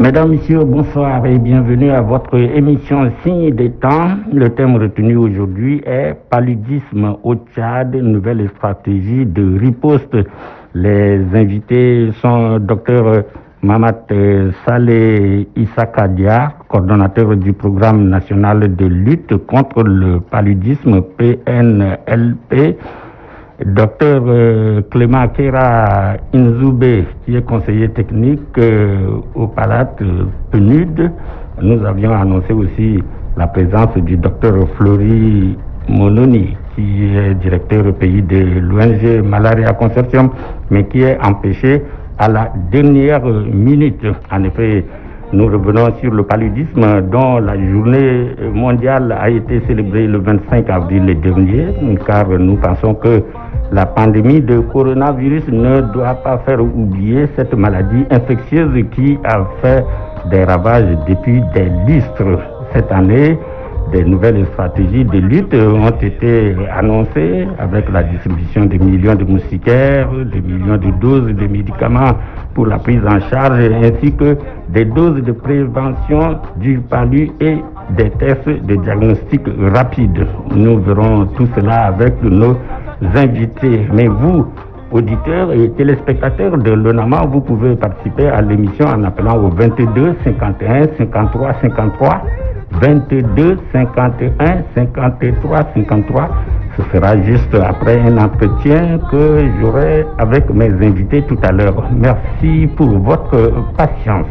Mesdames, Messieurs, bonsoir et bienvenue à votre émission Signe des temps. Le thème retenu aujourd'hui est paludisme au Tchad, nouvelle stratégie de riposte. Les invités sont Dr Mamat Saleh Issakadia, coordonnateur du programme national de lutte contre le paludisme PNLP. Docteur Clément Kera Inzoubé, qui est conseiller technique au Palate PNUD. Nous avions annoncé aussi la présence du docteur Flory Mononi, qui est directeur pays de l'ONG Malaria Consortium, mais qui est empêché à la dernière minute. En effet, nous revenons sur le paludisme dont la journée mondiale a été célébrée le 25 avril dernier, car nous pensons que la pandémie de coronavirus ne doit pas faire oublier cette maladie infectieuse qui a fait des ravages depuis des lustres. Cette année, des nouvelles stratégies de lutte ont été annoncées avec la distribution de millions de moustiquaires, des millions de doses de médicaments pour la prise en charge, ainsi que des doses de prévention du palu et des tests de diagnostic rapide. Nous verrons tout cela avec nos invités. Mais vous, auditeurs et téléspectateurs de l'ONAMA, vous pouvez participer à l'émission en appelant au 22 51 53 53. 22 51 53 53. Ce sera juste après un entretien que j'aurai avec mes invités tout à l'heure. Merci pour votre patience.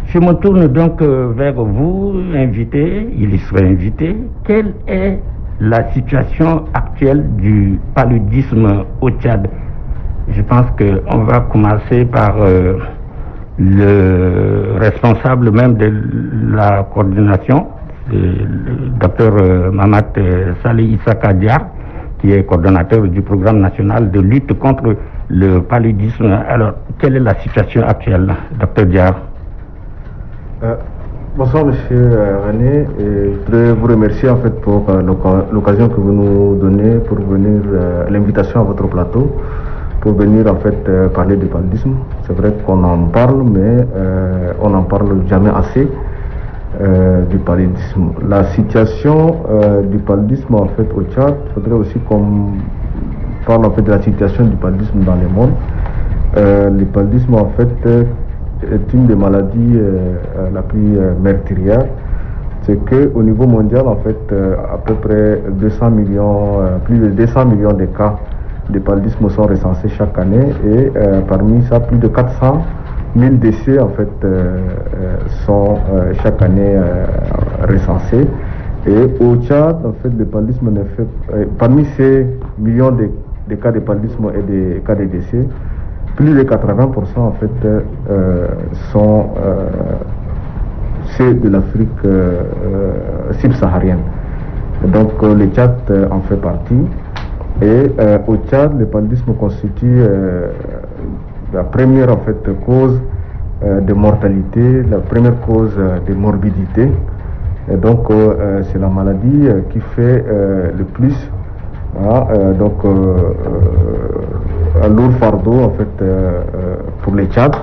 Je me tourne donc vers vous, invités, illustrés invités. Quelle est la situation actuelle du paludisme au Tchad? Je pense qu'on va commencer par le responsable même de la coordination, le docteur Mamat Saleh Issakadia, qui est coordonnateur du programme national de lutte contre le paludisme. Alors, quelle est la situation actuelle, docteur Diar? Bonsoir Monsieur René, et je voudrais vous remercier en fait pour l'occasion que vous nous donnez pour venir, l'invitation à votre plateau, pour venir en fait parler du paludisme. C'est vrai qu'on en parle, mais on n'en parle jamais assez du paludisme. La situation du paludisme en fait au Tchad, il faudrait aussi qu'on parle en fait de la situation du paludisme dans le monde. Le paludisme en fait est une des maladies la plus meurtrière. C'est qu'au niveau mondial en fait à peu près 200 millions, plus de 200 millions de cas de paludisme sont recensés chaque année, et parmi ça, plus de 400 000 décès en fait sont chaque année recensés. Et au Tchad, en fait, le paludisme ne fait parmi ces millions de cas de paludisme et des cas de décès, plus de 80% en fait sont ceux de l'Afrique subsaharienne. Donc le Tchad en fait partie. Et au Tchad, le paludisme constitue la première en fait cause de mortalité, la première cause de morbidité. Et donc c'est la maladie qui fait le plus, un lourd fardeau en fait pour le Tchad.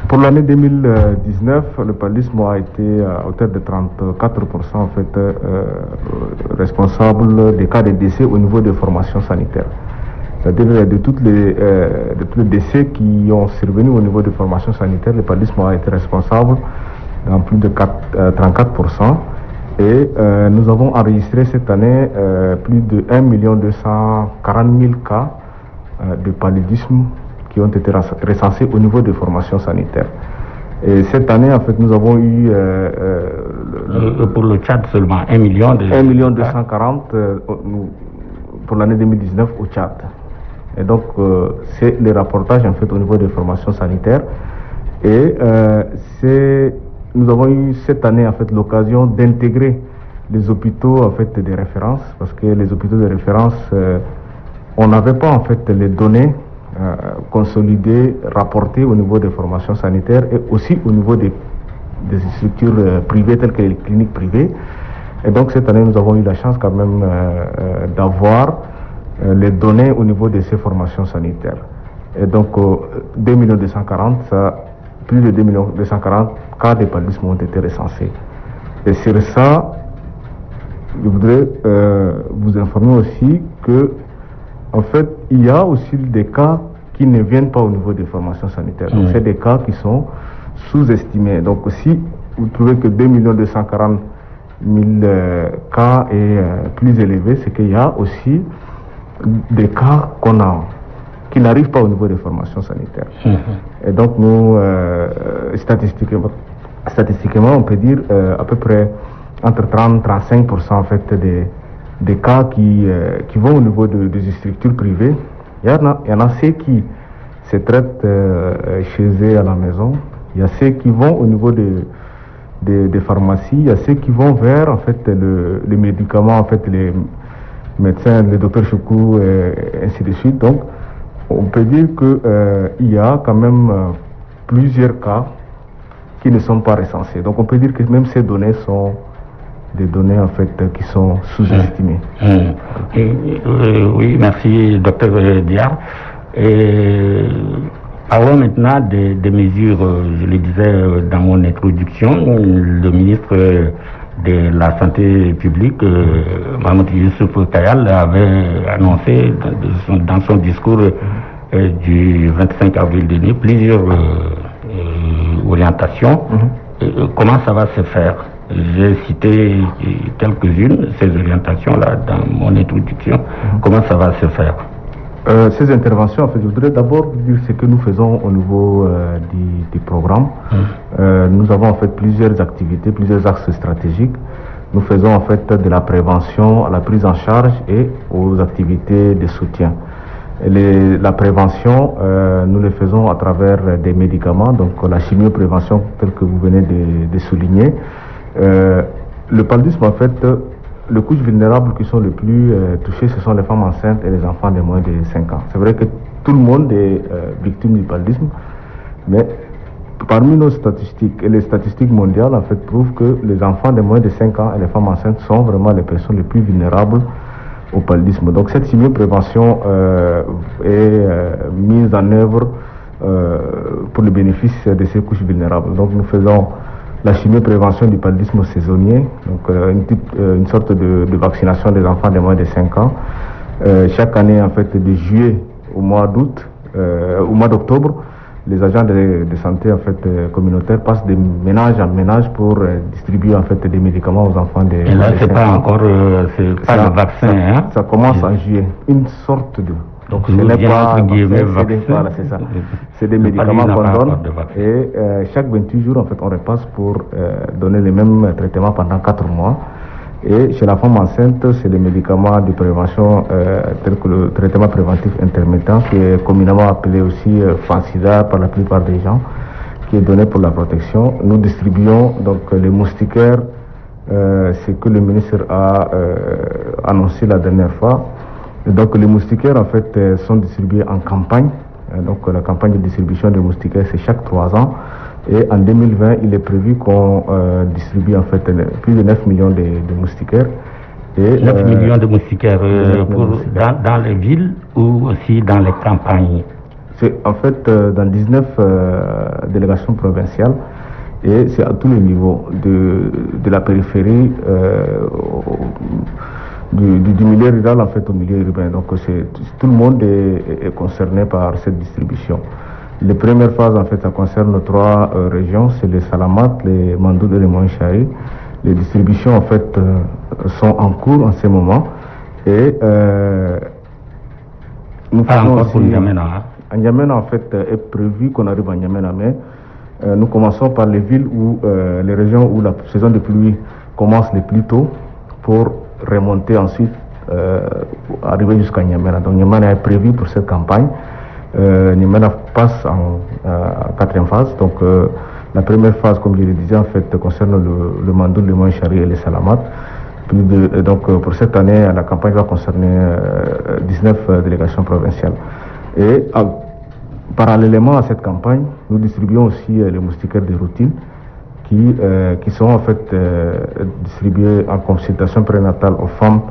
Pour l'année 2019, le paludisme a été à hauteur de 34% en fait responsable des cas de décès au niveau des formations sanitaires. C'est-à-dire de tous les décès qui ont survenu au niveau des formations sanitaires, le paludisme a été responsable dans plus de 34%. Et nous avons enregistré cette année plus de 1 240 000 cas de paludisme qui ont été recensés au niveau des formations sanitaires. Et cette année, en fait, nous avons eu... pour le Tchad seulement, 1 million de... 1 240 pour l'année 2019 au Tchad. Et donc, c'est le rapportage, en fait, au niveau des formations sanitaires. Et nous avons eu cette année, en fait, l'occasion d'intégrer les hôpitaux, en fait, de référence, parce que les hôpitaux de référence, on n'avait pas, en fait, les données consolidées, rapportées au niveau des formations sanitaires et aussi au niveau des structures privées telles que les cliniques privées. Et donc cette année, nous avons eu la chance quand même d'avoir les données au niveau de ces formations sanitaires. Et donc 2 240 000, ça plus de 2 240 cas de paludisme ont été recensés. Et sur ça, je voudrais vous informer aussi que, en fait, il y a aussi des cas qui ne viennent pas au niveau des formations sanitaires. Donc, c'est des cas qui sont sous-estimés. Donc, si vous trouvez que 2 240 000 cas est plus élevé, c'est qu'il y a aussi des cas qui n'arrivent pas au niveau des formations sanitaires. Et donc, nous, statistiquement, on peut dire à peu près entre 30-35% en fait des cas qui vont au niveau des structures privées. Il y en a ceux qui se traitent chez eux à la maison. Il y a ceux qui vont au niveau des pharmacies. Il y a ceux qui vont vers en fait les médicaments, en fait les médecins, les docteurs Choukou et ainsi de suite. Donc, on peut dire qu'il y a quand même plusieurs cas qui ne sont pas recensés. Donc, on peut dire que même ces données sont des données en fait qui sont sous-estimées. Oui, merci, docteur Diar. Parlons maintenant des mesures, je le disais dans mon introduction, le ministre de la Santé publique, Mahmoud Youssouf Kayal, avait annoncé dans son discours du 25 avril dernier plusieurs orientations. Comment ça va se faire? J'ai cité quelques-unes, ces orientations-là, dans mon introduction. Comment ça va se faire? Ces interventions, en fait, je voudrais d'abord dire ce que nous faisons au niveau du programme. Nous avons en fait plusieurs activités, plusieurs axes stratégiques. Nous faisons en fait de la prévention à la prise en charge et aux activités de soutien. La prévention, nous le faisons à travers des médicaments, donc la chimioprévention telle que vous venez de souligner. Le paludisme, en fait, les couches vulnérables qui sont les plus touchées, ce sont les femmes enceintes et les enfants de moins de 5 ans. C'est vrai que tout le monde est victime du paludisme, mais parmi nos statistiques, et les statistiques mondiales en fait prouvent que les enfants de moins de 5 ans et les femmes enceintes sont vraiment les personnes les plus vulnérables au paludisme. Donc cette chimioprévention est mise en œuvre pour le bénéfice de ces couches vulnérables. Donc nous faisons la chimioprévention du paludisme saisonnier, donc une sorte de vaccination des enfants de moins de 5 ans. Chaque année, en fait, de juillet au mois d'août, au mois d'octobre, les agents de santé en fait communautaires passent de ménage en ménage pour distribuer en fait des médicaments aux enfants de. Et là, c'est pas encore, c'est pas le vaccin, hein? Ça commence en juillet. Une sorte de. Donc ce n'est pas vaccin, c'est ça. C'est des médicaments qu'on donne et chaque 28 jours en fait on repasse pour donner les mêmes traitements pendant 4 mois. Et chez la femme enceinte, c'est les médicaments de prévention tels que le traitement préventif intermittent, qui est communément appelé aussi Fansida par la plupart des gens, qui est donné pour la protection. Nous distribuons donc les moustiquaires, ce que le ministre a annoncé la dernière fois. Et donc les moustiquaires en fait sont distribués en campagne. Donc la campagne de distribution des moustiquaires c'est chaque 3 ans. Et en 2020, il est prévu qu'on distribue en fait plus de 9 millions de moustiquaires. Et 9 millions de moustiquaires dans les villes ou aussi dans les campagnes? C'est en fait dans 19 délégations provinciales et c'est à tous les niveaux, de la périphérie du milieu rural en fait au milieu urbain. Donc tout le monde est concerné par cette distribution. Les premières phases, en fait, ça concerne 3 régions, c'est les Salamat, les Mandoul et les Moinchari. Les distributions, en fait, sont en cours en ce moment. Et nous faisons aussi... N'Djamena. N'Djamena, en fait, est prévu qu'on arrive à N'Djamena, mais nous commençons par les villes où les régions où la saison de pluie commence le plus tôt pour remonter ensuite, arriver jusqu'à N'Djamena. Donc N'Djamena est prévu pour cette campagne. N'Djamena passe en 4e phase. Donc la première phase, comme je le disais, en fait, concerne le Mandoul, le Moinchari et les Salamat. Donc pour cette année, la campagne va concerner 19 délégations provinciales. Et parallèlement à cette campagne, nous distribuons aussi les moustiquaires de routine qui sont en fait distribués en consultation prénatale aux femmes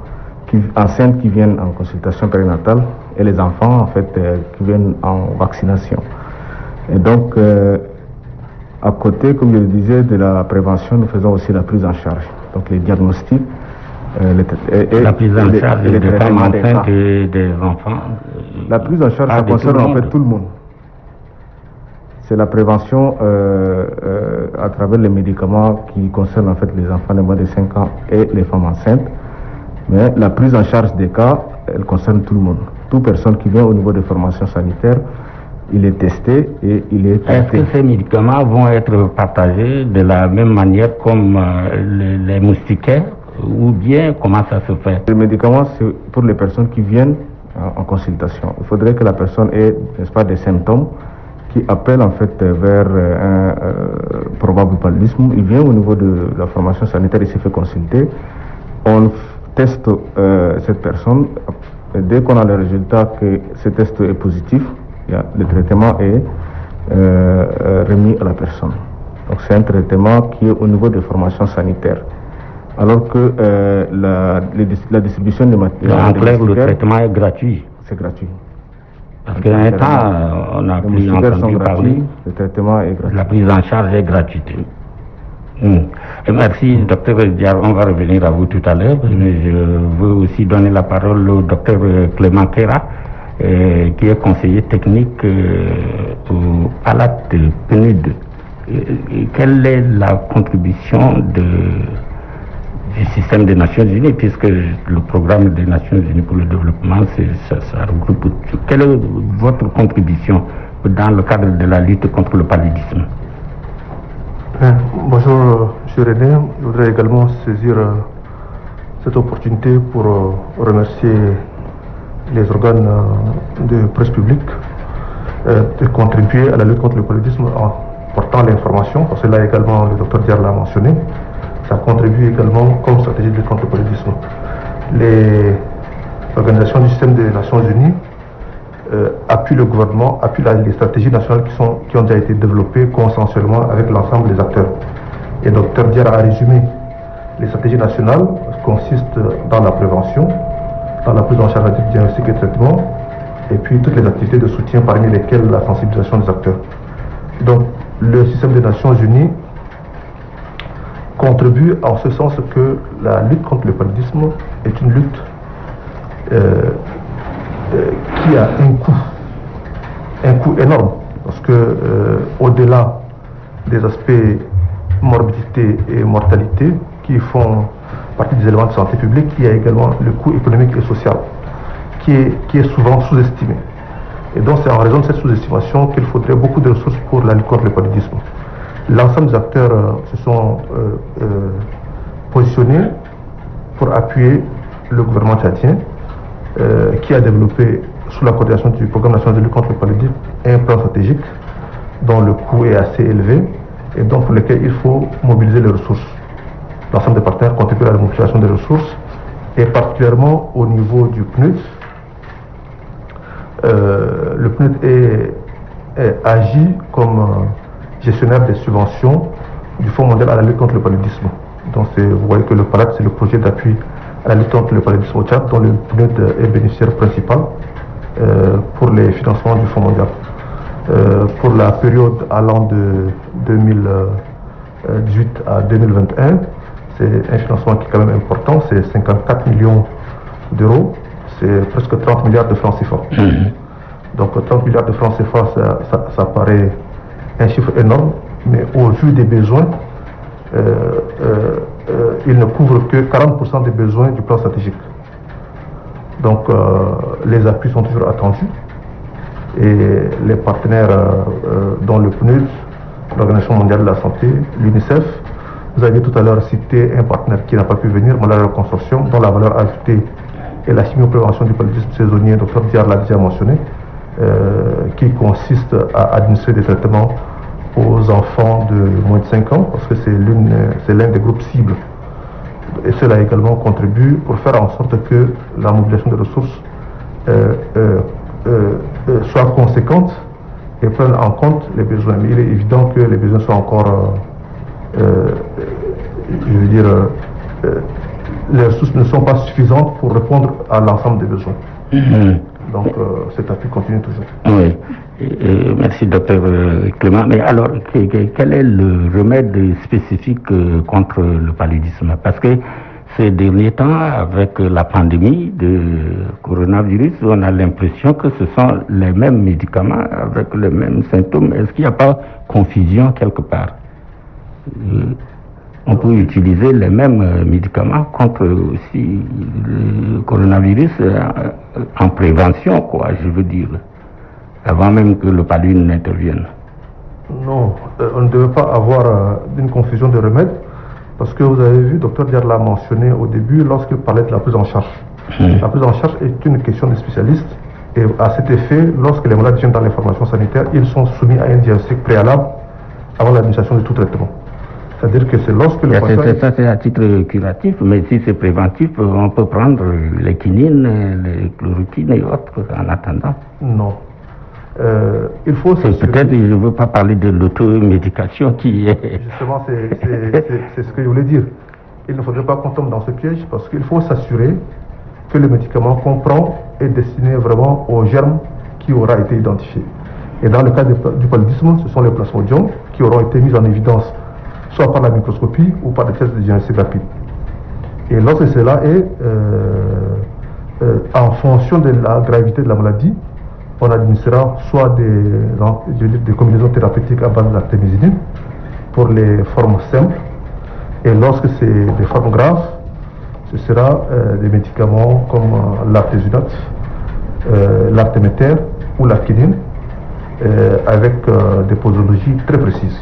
enceintes qui viennent en consultation prénatale et les enfants en fait qui viennent en vaccination. Et donc À côté, comme je le disais, de la prévention, nous faisons aussi la prise en charge. Donc les diagnostics, la prise en charge des femmes enceintes et des enfants. La prise en charge, ça concerne en fait tout le monde. C'est la prévention à travers les médicaments qui concernent en fait les enfants de moins de 5 ans et les femmes enceintes. Mais la prise en charge des cas, elle concerne tout le monde. Toute personne qui vient au niveau des formations sanitaires, il est testé et il est traité. Est-ce que ces médicaments vont être partagés de la même manière comme les moustiquaires ou bien comment ça se fait? Les médicaments, c'est pour les personnes qui viennent en consultation. Il faudrait que la personne ait, n'est-ce pas, des symptômes qui appellent en fait vers un probable paludisme. Il vient au niveau de la formation sanitaire, il se fait consulter. On teste cette personne. Dès qu'on a le résultat que ce test est positif, le traitement est remis à la personne. Donc c'est un traitement qui est au niveau des formations sanitaires. Alors que la distribution des matériaux... En clair, le traitement est gratuit. C'est gratuit. Parce qu'à un temps, on a plus entendu parler. Le traitement est gratuit. La prise en charge est gratuite. Et merci, docteur Diar. On va revenir à vous tout à l'heure. Je veux aussi donner la parole au docteur Clément Kera, qui est conseiller technique au PALAT PNUD. Quelle est la contribution du système des Nations Unies, puisque le programme des Nations Unies pour le développement, ça regroupe tout. Quelle est votre contribution dans le cadre de la lutte contre le paludisme? Bonjour, M. René. Je voudrais également saisir cette opportunité pour remercier les organes de presse publique de contribuer à la lutte contre le paludisme en portant l'information, parce que là également le docteur Diar l'a mentionné. Ça contribue également comme stratégie de lutte contre le paludisme. Les organisations du système des Nations Unies appuient le gouvernement, appuient les stratégies nationales qui ont déjà été développées consensuellement avec l'ensemble des acteurs. Et le docteur Diar a résumé les stratégies nationales consistent dans la prévention, dans la prise en charge du diagnostic et traitement, et puis toutes les activités de soutien parmi lesquelles la sensibilisation des acteurs. Donc le système des Nations Unies contribue en ce sens que la lutte contre le paludisme est une lutte qui a un coût énorme, parce que au-delà des aspects morbidité et mortalité qui font partie des éléments de santé publique, il y a également le coût économique et social qui est souvent sous-estimé. Et donc c'est en raison de cette sous-estimation qu'il faudrait beaucoup de ressources pour la lutte contre le paludisme. L'ensemble des acteurs se sont positionnés pour appuyer le gouvernement tchadien qui a développé, sous la coordination du programme national de lutte contre le paludisme, un plan stratégique dont le coût est assez élevé et donc pour lequel il faut mobiliser les ressources. L'ensemble des partenaires contribuent à la mobilisation des ressources et particulièrement au niveau du PNUD. Le PNUD agit comme gestionnaire des subventions du Fonds mondial à la lutte contre le paludisme. Donc vous voyez que le PALAT, c'est le projet d'appui à la lutte contre le paludisme au Tchad, dont le PNUD est bénéficiaire principal pour les financements du Fonds mondial. Pour la période allant de 2018 à 2021, c'est un financement qui est quand même important, c'est 54 millions d'euros, c'est presque 30 milliards de francs CFA. Donc 30 milliards de francs CFA, ça paraît un chiffre énorme, mais au vu des besoins, il ne couvre que 40% des besoins du plan stratégique. Donc les appuis sont toujours attendus et les partenaires dont le PNUD, l'Organisation mondiale de la santé, l'UNICEF, vous aviez tout à l'heure cité un partenaire qui n'a pas pu venir, Malaria Consortium, dont la valeur ajoutée est la chimioprévention du paludisme saisonnier, Dr Diar l'a déjà mentionné, qui consiste à administrer des traitements aux enfants de moins de 5 ans, parce que c'est l'un des groupes cibles. Et cela également contribue pour faire en sorte que la mobilisation des ressources soit conséquente et prenne en compte les besoins. Mais il est évident que les besoins sont encore, les ressources ne sont pas suffisantes pour répondre à l'ensemble des besoins. Donc cet appui continue toujours. Oui. Merci, docteur Clément. Mais alors, quel est le remède spécifique contre le paludisme? Parce que ces derniers temps, avec la pandémie de coronavirus, on a l'impression que ce sont les mêmes médicaments avec les mêmes symptômes. Est-ce qu'il n'y a pas confusion quelque part? On peut utiliser les mêmes médicaments contre aussi le coronavirus en prévention, quoi, je veux dire, avant même que le paludisme n'intervienne. Non, on ne devait pas avoir une confusion de remèdes, parce que vous avez vu, docteur Diar l'a mentionné au début lorsqu'il parlait de la prise en charge. La prise en charge est une question des spécialistes, et à cet effet, lorsque les malades viennent dans les formations sanitaires, ils sont soumis à un diagnostic préalable avant l'administration de tout traitement. C'est-à-dire que c'est lorsque le patient... Ça, c'est à titre curatif, mais si c'est préventif, on peut prendre les quinines, les chloroquines et autres en attendant. Non. Il faut peut-être, je ne veux pas parler de l'automédication qui est... Justement, c'est ce que je voulais dire. Il ne faudrait pas qu'on tombe dans ce piège, parce qu'il faut s'assurer que le médicament qu'on prend est destiné vraiment au germe qui aura été identifié. Et dans le cas du paludisme, ce sont les plasmodiums qui auront été mis en évidence soit par la microscopie ou par des tests de diagnostic rapide. Et lorsque cela est en fonction de la gravité de la maladie, on administrera soit des combinaisons thérapeutiques à base de l'artémisinine pour les formes simples, et lorsque c'est des formes graves, ce sera des médicaments comme l'artésunate, l'artéméter ou la quinine, avec des posologies très précises.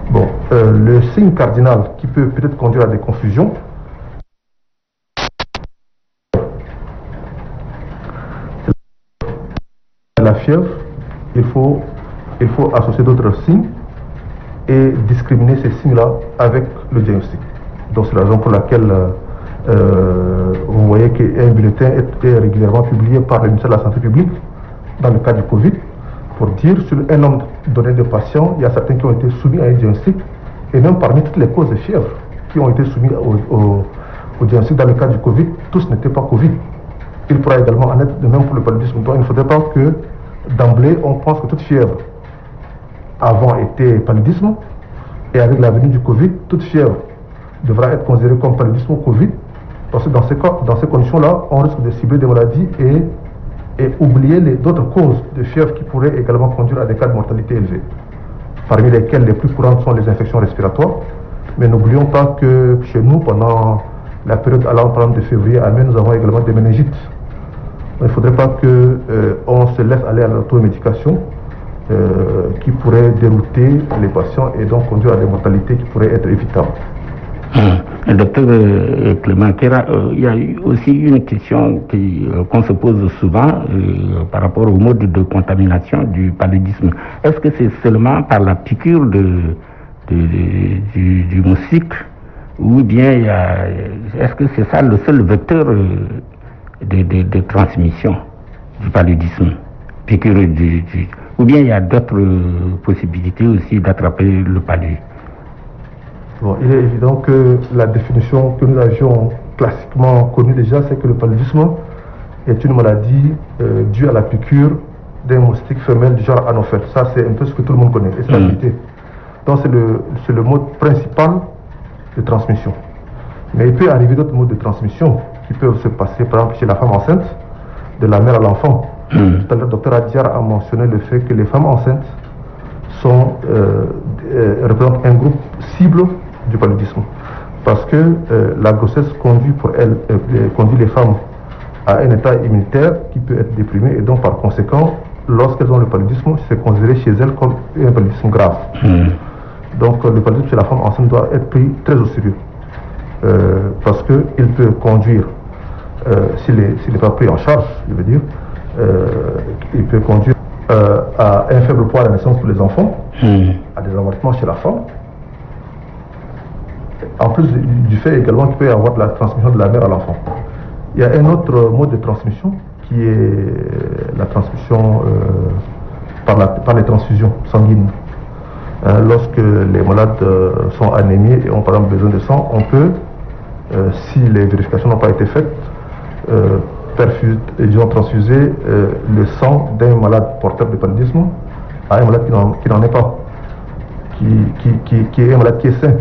Bon, le signe cardinal qui peut peut-être conduire à des confusions, c'est la fièvre. Il faut associer d'autres signes et discriminer ces signes-là avec le diagnostic. Donc c'est la raison pour laquelle vous voyez qu'un bulletin est régulièrement publié par le ministère de la Santé publique dans le cas du Covid, pour dire sur un nombre donné de patients, il y a certains qui ont été soumis à un diagnostic, et même parmi toutes les causes de fièvre qui ont été soumises au diagnostic dans le cas du Covid, tous n'étaient pas Covid. Il pourra également en être de même pour le paludisme. Donc il ne faudrait pas que d'emblée on pense que toute fièvre avant était paludisme, et avec la venue du Covid, toute fièvre devra être considérée comme paludisme ou Covid, parce que dans ces conditions-là, on risque de cibler des maladies et oublier d'autres causes de fièvre qui pourraient également conduire à des cas de mortalité élevés, parmi lesquelles les plus courantes sont les infections respiratoires. Mais n'oublions pas que chez nous, pendant la période allant par exemple de février à mai, nous avons également des méningites. Il ne faudrait pas qu'on se laisse aller à l'automédication qui pourrait dérouter les patients et donc conduire à des mortalités qui pourraient être évitables. Docteur Clément Kera, il y a aussi une question qu'on se pose souvent par rapport au mode de contamination du paludisme. Est-ce que c'est seulement par la piqûre du moustique, ou bien est-ce que c'est ça le seul vecteur de transmission du paludisme, piqûre ou bien il y a d'autres possibilités aussi d'attraper le paludisme? Bon, il est évident que la définition que nous avions classiquement connue déjà, c'est que le paludisme est une maladie due à la piqûre d'un moustique femelle du genre Anophèle. Ça, c'est un peu ce que tout le monde connaît, et c'est la vérité. Donc, c'est le mode principal de transmission. Mais il peut arriver d'autres modes de transmission qui peuvent se passer, par exemple, chez la femme enceinte, de la mère à l'enfant. Tout à l'heure, le docteur Adiar a mentionné le fait que les femmes enceintes représentent un groupe cible du paludisme, parce que la grossesse conduit les femmes à un état immunitaire qui peut être déprimé, et donc par conséquent, lorsqu'elles ont le paludisme, c'est considéré chez elles comme un paludisme grave. Donc le paludisme chez la femme enceinte doit être pris très au sérieux, parce qu'il peut conduire, s'il n'est pas pris en charge, je veux dire, il peut conduire à un faible poids à la naissance pour les enfants, à des avortements chez la femme. En plus du fait également qu'il peut y avoir de la transmission de la mère à l'enfant. Il y a un autre mode de transmission qui est la transmission par les transfusions sanguines. Lorsque les malades sont anémiés et ont par exemple besoin de sang, on peut, si les vérifications n'ont pas été faites, transfusé le sang d'un malade porteur de paludisme à un malade qui n'en est pas, qui est un malade qui est sain.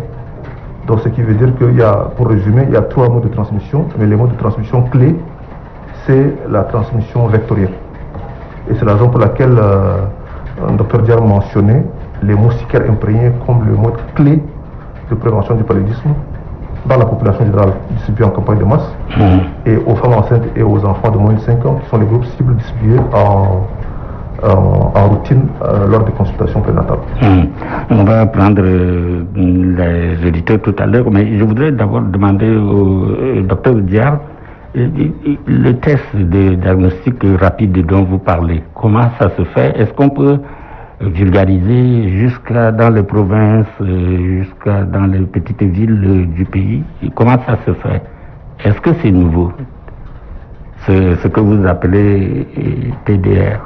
Donc ce qui veut dire qu'il y a, pour résumer, il y a 3 modes de transmission, mais les modes de transmission clés, c'est la transmission vectorielle. Et c'est la raison pour laquelle le docteur Diar mentionnait les moustiquaires imprégnés comme le mode clé de prévention du paludisme dans la population générale distribuée en campagne de masse, et aux femmes enceintes et aux enfants de moins de 5 ans, qui sont les groupes cibles distribués en routine lors des consultations prénatales. On va prendre les auditeurs tout à l'heure, mais je voudrais d'abord demander au docteur Diar, le test de diagnostic rapide dont vous parlez, comment ça se fait? Est-ce qu'on peut vulgariser jusqu'à dans les provinces, jusqu'à dans les petites villes du pays? Comment ça se fait? Est-ce que c'est nouveau, ce que vous appelez TDR?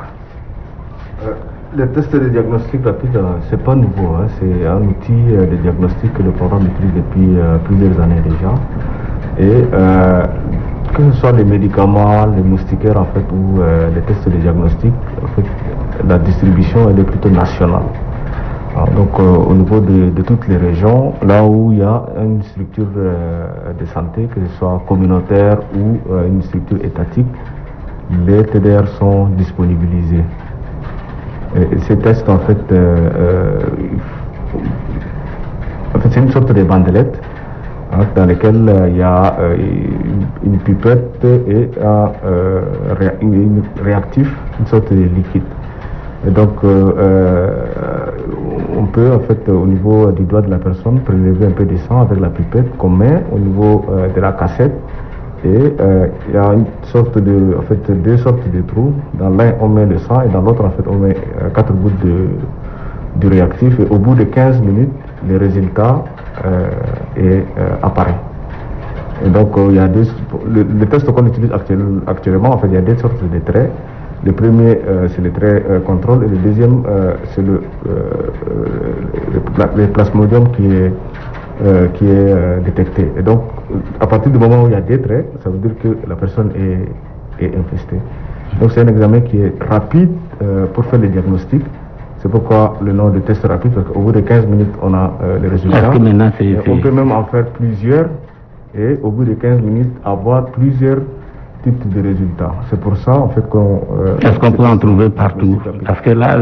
Le test de diagnostic rapide, c'est pas nouveau, hein. C'est un outil de diagnostic que le programme utilise depuis plusieurs années déjà. Et que ce soit les médicaments, les moustiquaires en fait, ou les tests de diagnostic, en fait, la distribution elle est plutôt nationale. Alors, donc au niveau de toutes les régions, là où il y a une structure de santé, que ce soit communautaire ou une structure étatique, les TDR sont disponibilisés. Et ces tests en fait, c'est une sorte de bandelette dans lesquelles il y a une pipette et un réactif, une sorte de liquide. Et donc on peut en fait au niveau du doigt de la personne prélever un peu de sang avec la pipette qu'on met au niveau de la cassette, et il y a une sorte de, en fait, 2 sortes de trous. Dans l'un on met le sang et dans l'autre en fait on met 4 gouttes de réactif, et au bout de 15 minutes les résultats apparaissent. Et donc il y a le test qu'on utilise actuellement, en fait il y a 2 sortes de traits. Le premier c'est le trait contrôle, et le deuxième c'est le plasmodium qui est détecté. Et donc à partir du moment où il y a 2 traits, ça veut dire que la personne est infestée. Donc c'est un examen qui est rapide pour faire le diagnostic. C'est pourquoi le nom de test rapide, parce qu'au bout de 15 minutes on a les résultats. Parce que maintenant, on peut même en faire plusieurs, et au bout de 15 minutes avoir plusieurs types de résultats. C'est pour ça en fait qu'on... Est-ce qu'on peut en trouver partout? Parce que là,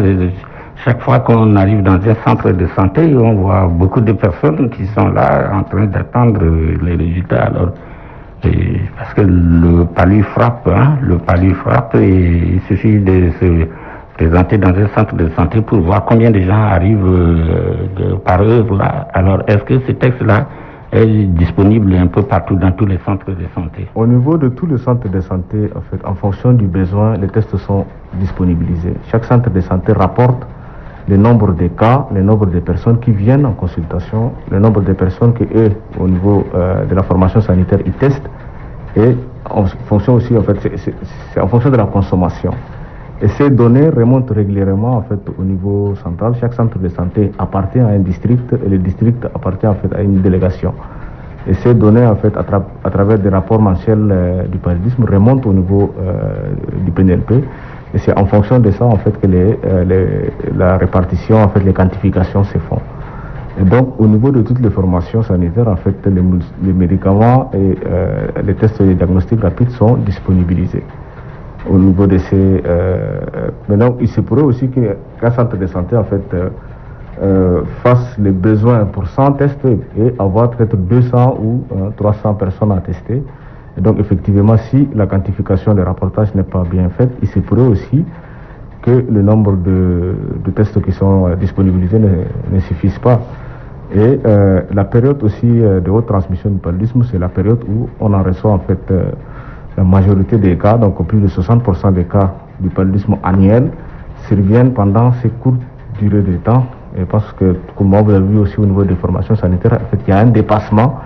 chaque fois qu'on arrive dans un centre de santé, on voit beaucoup de personnes qui sont là en train d'attendre les résultats. Alors, parce que le palu frappe, et il suffit de se présenter dans un centre de santé pour voir combien de gens arrivent par heure là. Alors, est-ce que ce texte-là est disponible un peu partout dans tous les centres de santé? Au niveau de tous les centres de santé, en fait, en fonction du besoin, les tests sont disponibilisés. Chaque centre de santé rapporte le nombre de cas, le nombre de personnes qui viennent en consultation, le nombre de personnes que eux, au niveau de la formation sanitaire, ils testent, et en fonction aussi, en fait, c'est en fonction de la consommation. Et ces données remontent régulièrement en fait au niveau central. Chaque centre de santé appartient à un district, et le district appartient en fait à une délégation. Et ces données en fait à travers des rapports mensuels du paludisme remontent au niveau du PNLP. Et c'est en fonction de ça en fait que la répartition, en fait les quantifications se font. Et donc au niveau de toutes les formations sanitaires, en fait les médicaments et les tests de diagnostic rapide sont disponibilisés. Au niveau de ces... maintenant, il se pourrait aussi qu'un centre de santé, en fait, fasse les besoins pour 100 tests et avoir peut-être 200 ou 300 personnes à tester. Et donc, effectivement, si la quantification, le rapportage n'est pas bien fait, il se pourrait aussi que le nombre de tests qui sont disponibilisés ne suffise pas. Et la période aussi de haute transmission du paludisme, c'est la période où on en reçoit, en fait... la majorité des cas, donc plus de 60% des cas du paludisme annuel, surviennent pendant ces courtes durées de temps. Et parce que, comme vous l'avez vu aussi au niveau des formations sanitaires, en fait, il y a un dépassement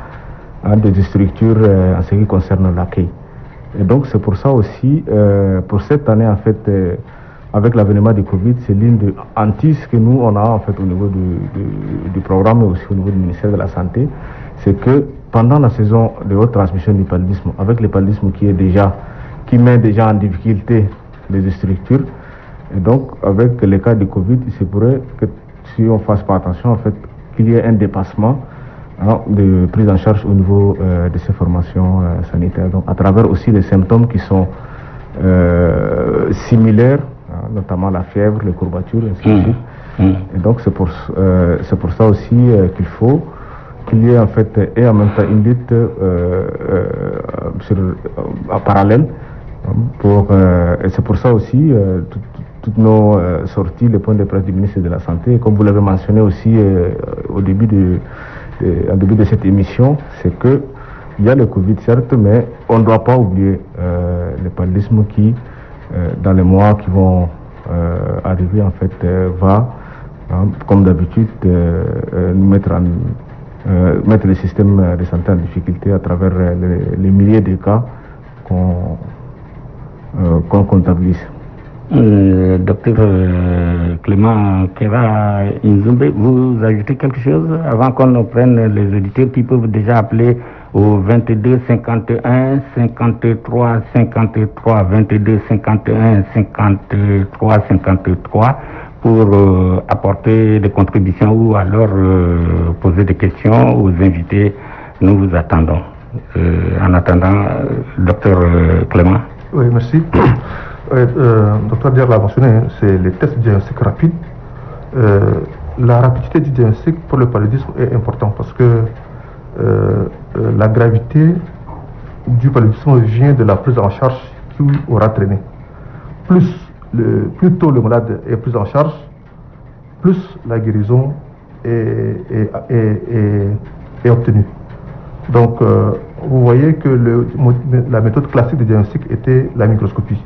des structures en ce qui concerne l'accueil. Et donc c'est pour ça aussi, pour cette année, en fait, avec l'avènement du Covid, c'est l'une des hantises que nous on a en fait au niveau du programme, mais aussi au niveau du ministère de la Santé, c'est que pendant la saison de haute transmission du paludisme, avec le paludisme qui est déjà qui met déjà en difficulté les structures. Et donc, avec les cas de Covid, il se pourrait que si on ne fasse pas attention, en fait, qu'il y ait un dépassement de prise en charge au niveau de ces formations sanitaires. Donc, à travers aussi les symptômes qui sont similaires, notamment la fièvre, les courbatures, ainsi de suite. Et donc, c'est pour ça aussi qu'il faut qu'il y ait en fait et en même temps une lutte en parallèle. Et c'est pour ça aussi toutes nos sorties, les points de presse du ministre de la Santé, comme vous l'avez mentionné aussi en début de cette émission, c'est que il y a le Covid certes, mais on ne doit pas oublier le paludisme qui, dans les mois qui vont arriver, en fait, va, comme d'habitude, mettre le système de santé en difficulté à travers les milliers de cas qu'on comptabilise. Docteur Clément Kera Inzumbe, vous ajoutez quelque chose avant qu'on prenne les auditeurs qui peuvent déjà appeler au 22 51 53 53 22 51 53 53 pour apporter des contributions ou alors poser des questions aux invités. Nous vous attendons. En attendant, docteur Clément. Oui, merci. Docteur Diar l'a mentionné, c'est les tests diagnostiques rapides. La rapidité du diagnostic pour le paludisme est importante parce que la gravité du paludisme vient de la prise en charge qui aura traîné. Plus tôt le malade est pris en charge, plus la guérison est obtenue. Donc, vous voyez que la méthode classique de diagnostic était la microscopie.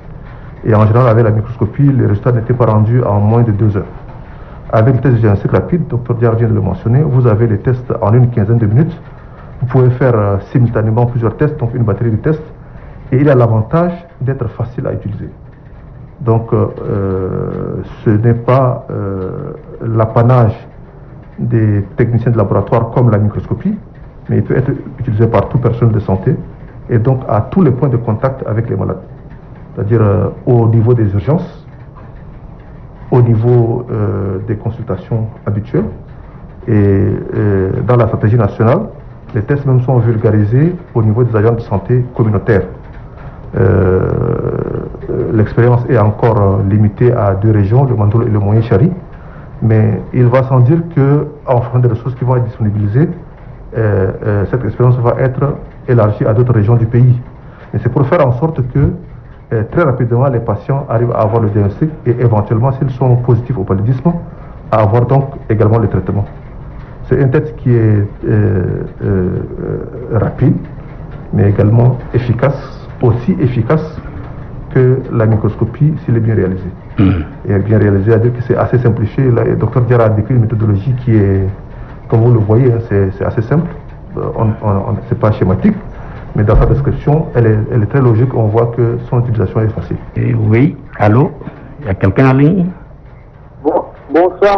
Et en général, avec la microscopie, les résultats n'étaient pas rendus en moins de 2 heures. Avec le test de diagnostic rapide, Dr Diar vient de le mentionner, vous avez les tests en une quinzaine de minutes. Vous pouvez faire simultanément plusieurs tests, donc une batterie de tests. Et il a l'avantage d'être facile à utiliser. Donc, ce n'est pas l'apanage des techniciens de laboratoire comme la microscopie, mais il peut être utilisé par toute personne de santé et donc à tous les points de contact avec les malades. C'est-à-dire au niveau des urgences, au niveau des consultations habituelles et dans la stratégie nationale, les tests même sont vulgarisés au niveau des agents de santé communautaires. L'expérience est encore limitée à 2 régions, le Mandolo et le Moyen-Chari, mais il va sans dire qu'en fonction des ressources qui vont être disponibilisées, cette expérience va être élargie à d'autres régions du pays. Et c'est pour faire en sorte que très rapidement les patients arrivent à avoir le diagnostic et éventuellement, s'ils sont positifs au paludisme, à avoir donc également le traitement. C'est un test qui est rapide, mais également efficace, aussi efficace que la microscopie s'il est bien réalisé. Et bien réalisé, c'est-à-dire que c'est assez simplifié. Le docteur Diarra a décrit une méthodologie qui est, comme vous le voyez, c'est assez simple, c'est pas schématique, mais dans sa description, elle est très logique, on voit que son utilisation est facile. Oui, allô, il y a quelqu'un en ligne? Bonsoir,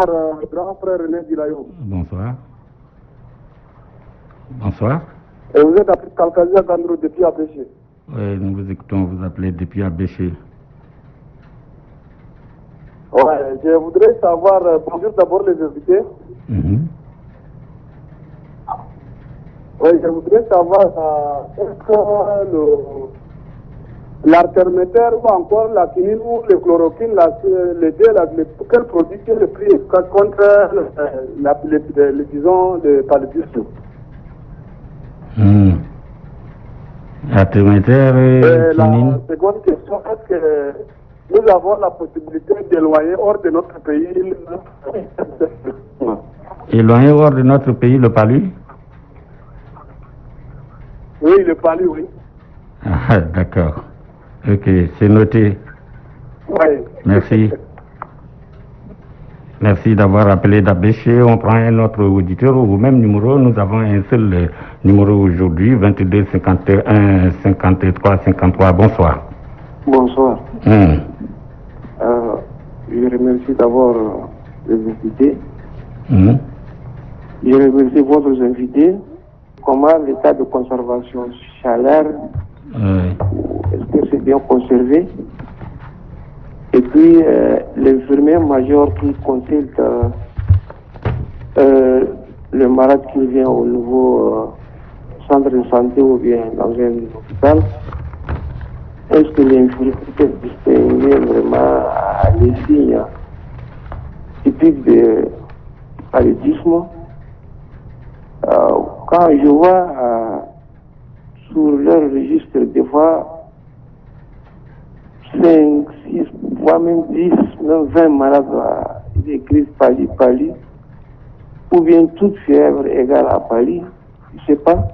grand frère René Dilayo. Bonsoir. Bonsoir. Et vous êtes à Kalkazia Gandro depuis Abéché. Oui, nous vous écoutons, vous appelez depuis Abéché. Ouais, je voudrais savoir, bonjour d'abord les invités. Oui, je voudrais savoir, est-ce que l'arterméter ou encore la quinine ou le chloroquine, les deux, quel produit est le plus efficace contre disons, le paludisme? L'arterméter et quinine. La seconde question, est-ce que nous avons la possibilité d'éloigner hors de notre pays Éloigner hors de notre pays le palu? Oui, le palu, oui. Ah, d'accord. Ok, c'est noté. Oui. Merci. Merci d'avoir appelé d'Abéché. On prend un autre auditeur au même numéro. Nous avons un seul numéro aujourd'hui, 22 51 53 53. Bonsoir. Bonsoir. Je remercie d'abord les invités. Je remercie votre invité. Comment l'état de conservation chaleur est-ce que c'est bien conservé? Et puis, l'infirmier major qui consulte le malade qui vient au nouveau centre de santé ou bien dans un hôpital, est-ce que l'infirmier peut distinguer vraiment les signes typiques de paludisme? Quand je vois sur leur registre, des fois, 5, 6, voire même 10, même 20 malades, ils écrivent palu, ou bien toute fièvre égale à palu, je ne sais pas.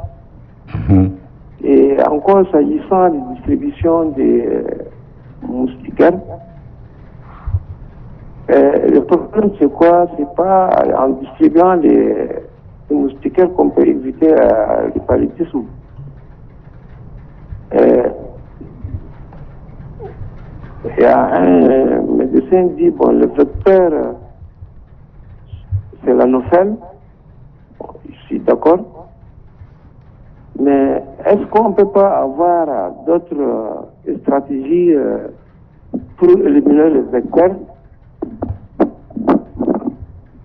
Et encore, s'agissant de distribution des moustiquaires, le problème c'est quoi? C'est pas en distribuant les moustiquaires qu'on peut éviter le paludisme. Il y a un médecin qui dit, bon, le vecteur, c'est l'anophèle. Bon, je suis d'accord. Mais est-ce qu'on ne peut pas avoir d'autres stratégies pour éliminer les vecteurs?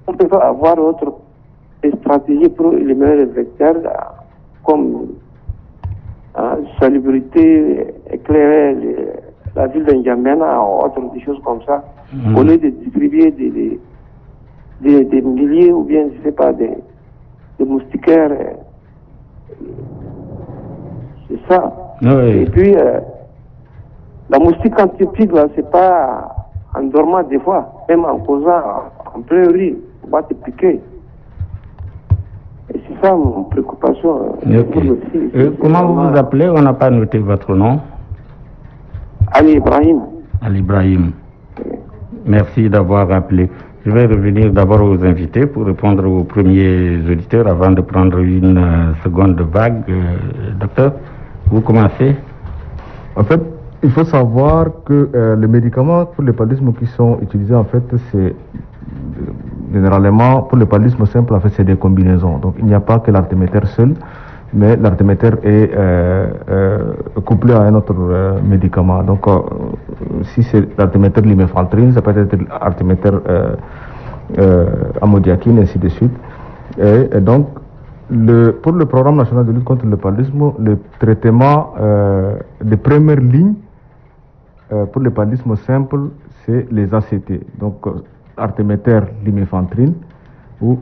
On ne peut pas avoir d'autres stratégies pour éliminer les vecteurs comme salubrité, éclairer la ville d'Njamena ou autre des choses comme ça, au lieu de distribuer des milliers ou bien, je ne sais pas, des moustiquaires. C'est ça. Oui. Et puis, la moustique antipique, là, c'est pas en dormant des fois, même en causant en plein riz, on va te piquer. Et c'est ça mon préoccupation. Comment vous vous appelez? On n'a pas noté votre nom. Ali Ibrahim. Ali Ibrahim. Merci d'avoir appelé. Je vais revenir d'abord aux invités pour répondre aux premiers auditeurs avant de prendre une seconde vague. Docteur, vous commencez. En fait, il faut savoir que les médicaments pour le paludisme qui sont utilisés, en fait, c'est généralement pour le paludisme simple, en fait, c'est des combinaisons. Donc, il n'y a pas que l'artéméter seul, mais l'artéméter est couplé à un autre médicament. Donc, si c'est l'artéméter lumefantrine, ça peut être l'artéméter amodiaquine, ainsi de suite. Et donc, pour le programme national de lutte contre le paludisme, le traitement de première ligne pour le paludisme simple, c'est les ACT. Donc, artéméter lumefantrine ou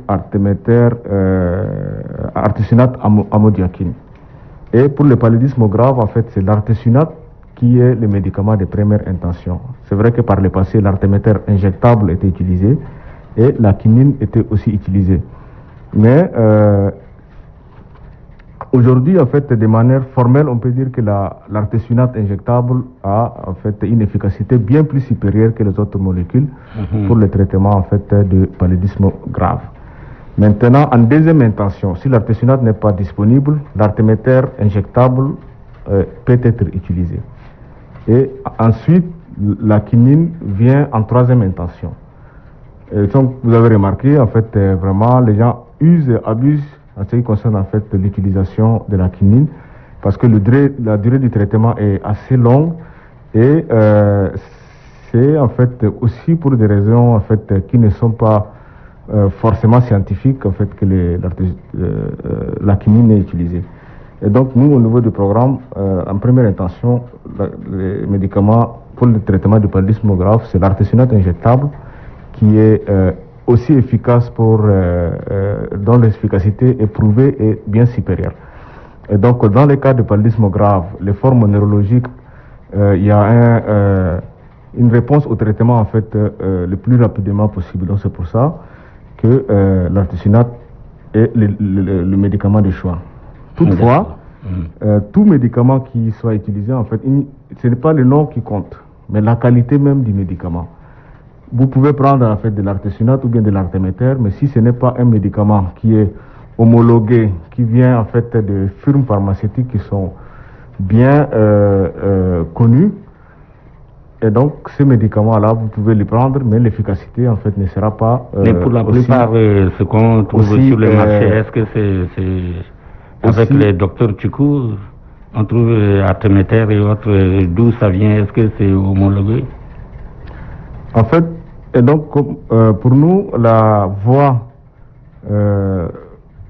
artesunate amodiaquine. Et pour le paludisme grave, en fait, c'est l'artesunate qui est le médicament de première intention. C'est vrai que par le passé, l'artéméter injectable était utilisé et la quinine était aussi utilisée. Mais aujourd'hui, en fait, de manière formelle, on peut dire que l'artesunate injectable a en fait une efficacité bien plus supérieure que les autres molécules pour le traitement en fait de paludisme grave. Maintenant, en deuxième intention, si l'artesunate n'est pas disponible, l'artéméter injectable peut être utilisé. Et ensuite, la quinine vient en troisième intention. Et donc, vous avez remarqué, en fait, vraiment, les gens usent et abusent en ce qui concerne en fait l'utilisation de la quinine, parce que la durée du traitement est assez longue et c'est en fait aussi pour des raisons en fait qui ne sont pas forcément scientifiques en fait que la quinine est utilisée. Et donc nous au niveau du programme, en première intention, les médicaments pour le traitement du paludisme grave, c'est l'artesunate injectable qui est aussi efficace dont l'efficacité est prouvée et bien supérieure. Et donc, dans les cas de paludisme grave, les formes neurologiques, il y a une réponse au traitement en fait le plus rapidement possible. Donc, c'est pour ça que l'artesunate est le médicament de choix. Toutefois, tout médicament qui soit utilisé, en fait, ce n'est pas le nom qui compte, mais la qualité même du médicament. Vous pouvez prendre en fait de l'artesunate ou bien de l'artéméter, mais si ce n'est pas un médicament qui est homologué, qui vient en fait de firmes pharmaceutiques qui sont bien connus, et donc ces médicaments-là, vous pouvez les prendre, mais l'efficacité en fait ne sera pas. Mais pour la plupart, ce qu'on trouve sur le marché, est-ce que c'est avec les docteurs Tchoukou? On trouve Artemether et autres, d'où ça vient? Est-ce que c'est homologué? En fait, et donc pour nous, la voie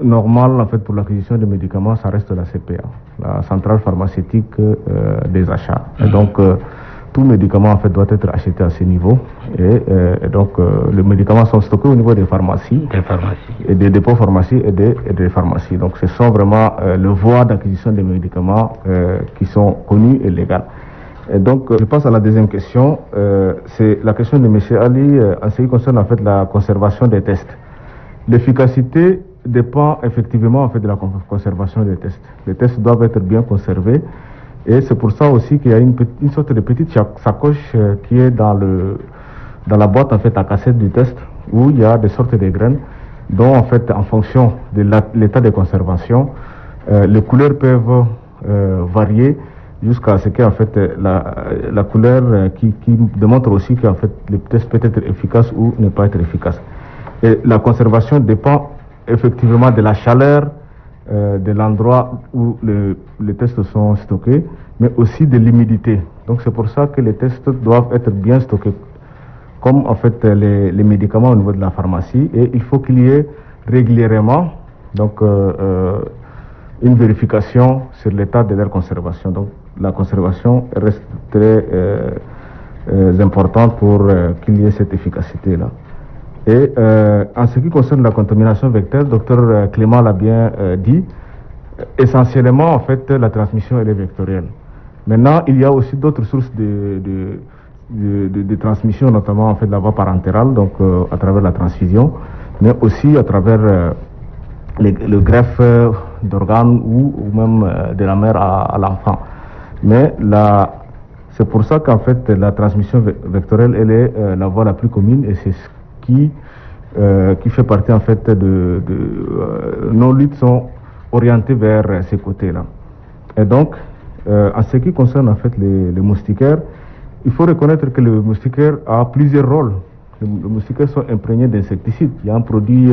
normale en fait, pour l'acquisition de médicaments, ça reste la CPA, la centrale pharmaceutique des achats. Et donc, tout médicament en fait, doit être acheté à ce niveau. Et donc, les médicaments sont stockés au niveau des pharmacies. Et des dépôts pharmacie et des pharmacies. Donc, ce sont vraiment les voies d'acquisition des médicaments qui sont connues et légales. Et donc, je passe à la deuxième question. C'est la question de M. Ali en ce qui concerne en fait la conservation des tests. L'efficacité dépend effectivement en fait de la conservation des tests. Les tests doivent être bien conservés et c'est pour ça aussi qu'il y a une sorte de petite sacoche qui est dans la boîte en fait à cassette du test où il y a des sortes de graines dont en fait en fonction de l'état de conservation les couleurs peuvent varier jusqu'à ce qu'en fait la couleur qui démontre aussi qu'en fait le test peut être efficace ou ne pas être efficace. Et la conservation dépend effectivement de la chaleur de l'endroit où les tests sont stockés, mais aussi de l'humidité. Donc c'est pour ça que les tests doivent être bien stockés, comme en fait les médicaments au niveau de la pharmacie. Et il faut qu'il y ait régulièrement donc une vérification sur l'état de leur conservation. Donc la conservation reste très importante pour qu'il y ait cette efficacité-là. Et en ce qui concerne la contamination vectorielle, docteur Clément l'a bien dit, essentiellement en fait la transmission elle est vectorielle. Maintenant, il y a aussi d'autres sources de transmission, notamment en fait la voie parentérale, donc à travers la transfusion, mais aussi à travers le greffe d'organes ou même de la mère à l'enfant. Mais c'est pour ça qu'en fait la transmission vectorielle elle est la voie la plus commune et c'est qui fait partie en fait nos luttes sont orientées vers ces côtés-là. Et donc, en ce qui concerne en fait les moustiquaires, il faut reconnaître que le moustiquaire a plusieurs rôles. Les moustiquaires sont imprégnés d'insecticides. Il y a un produit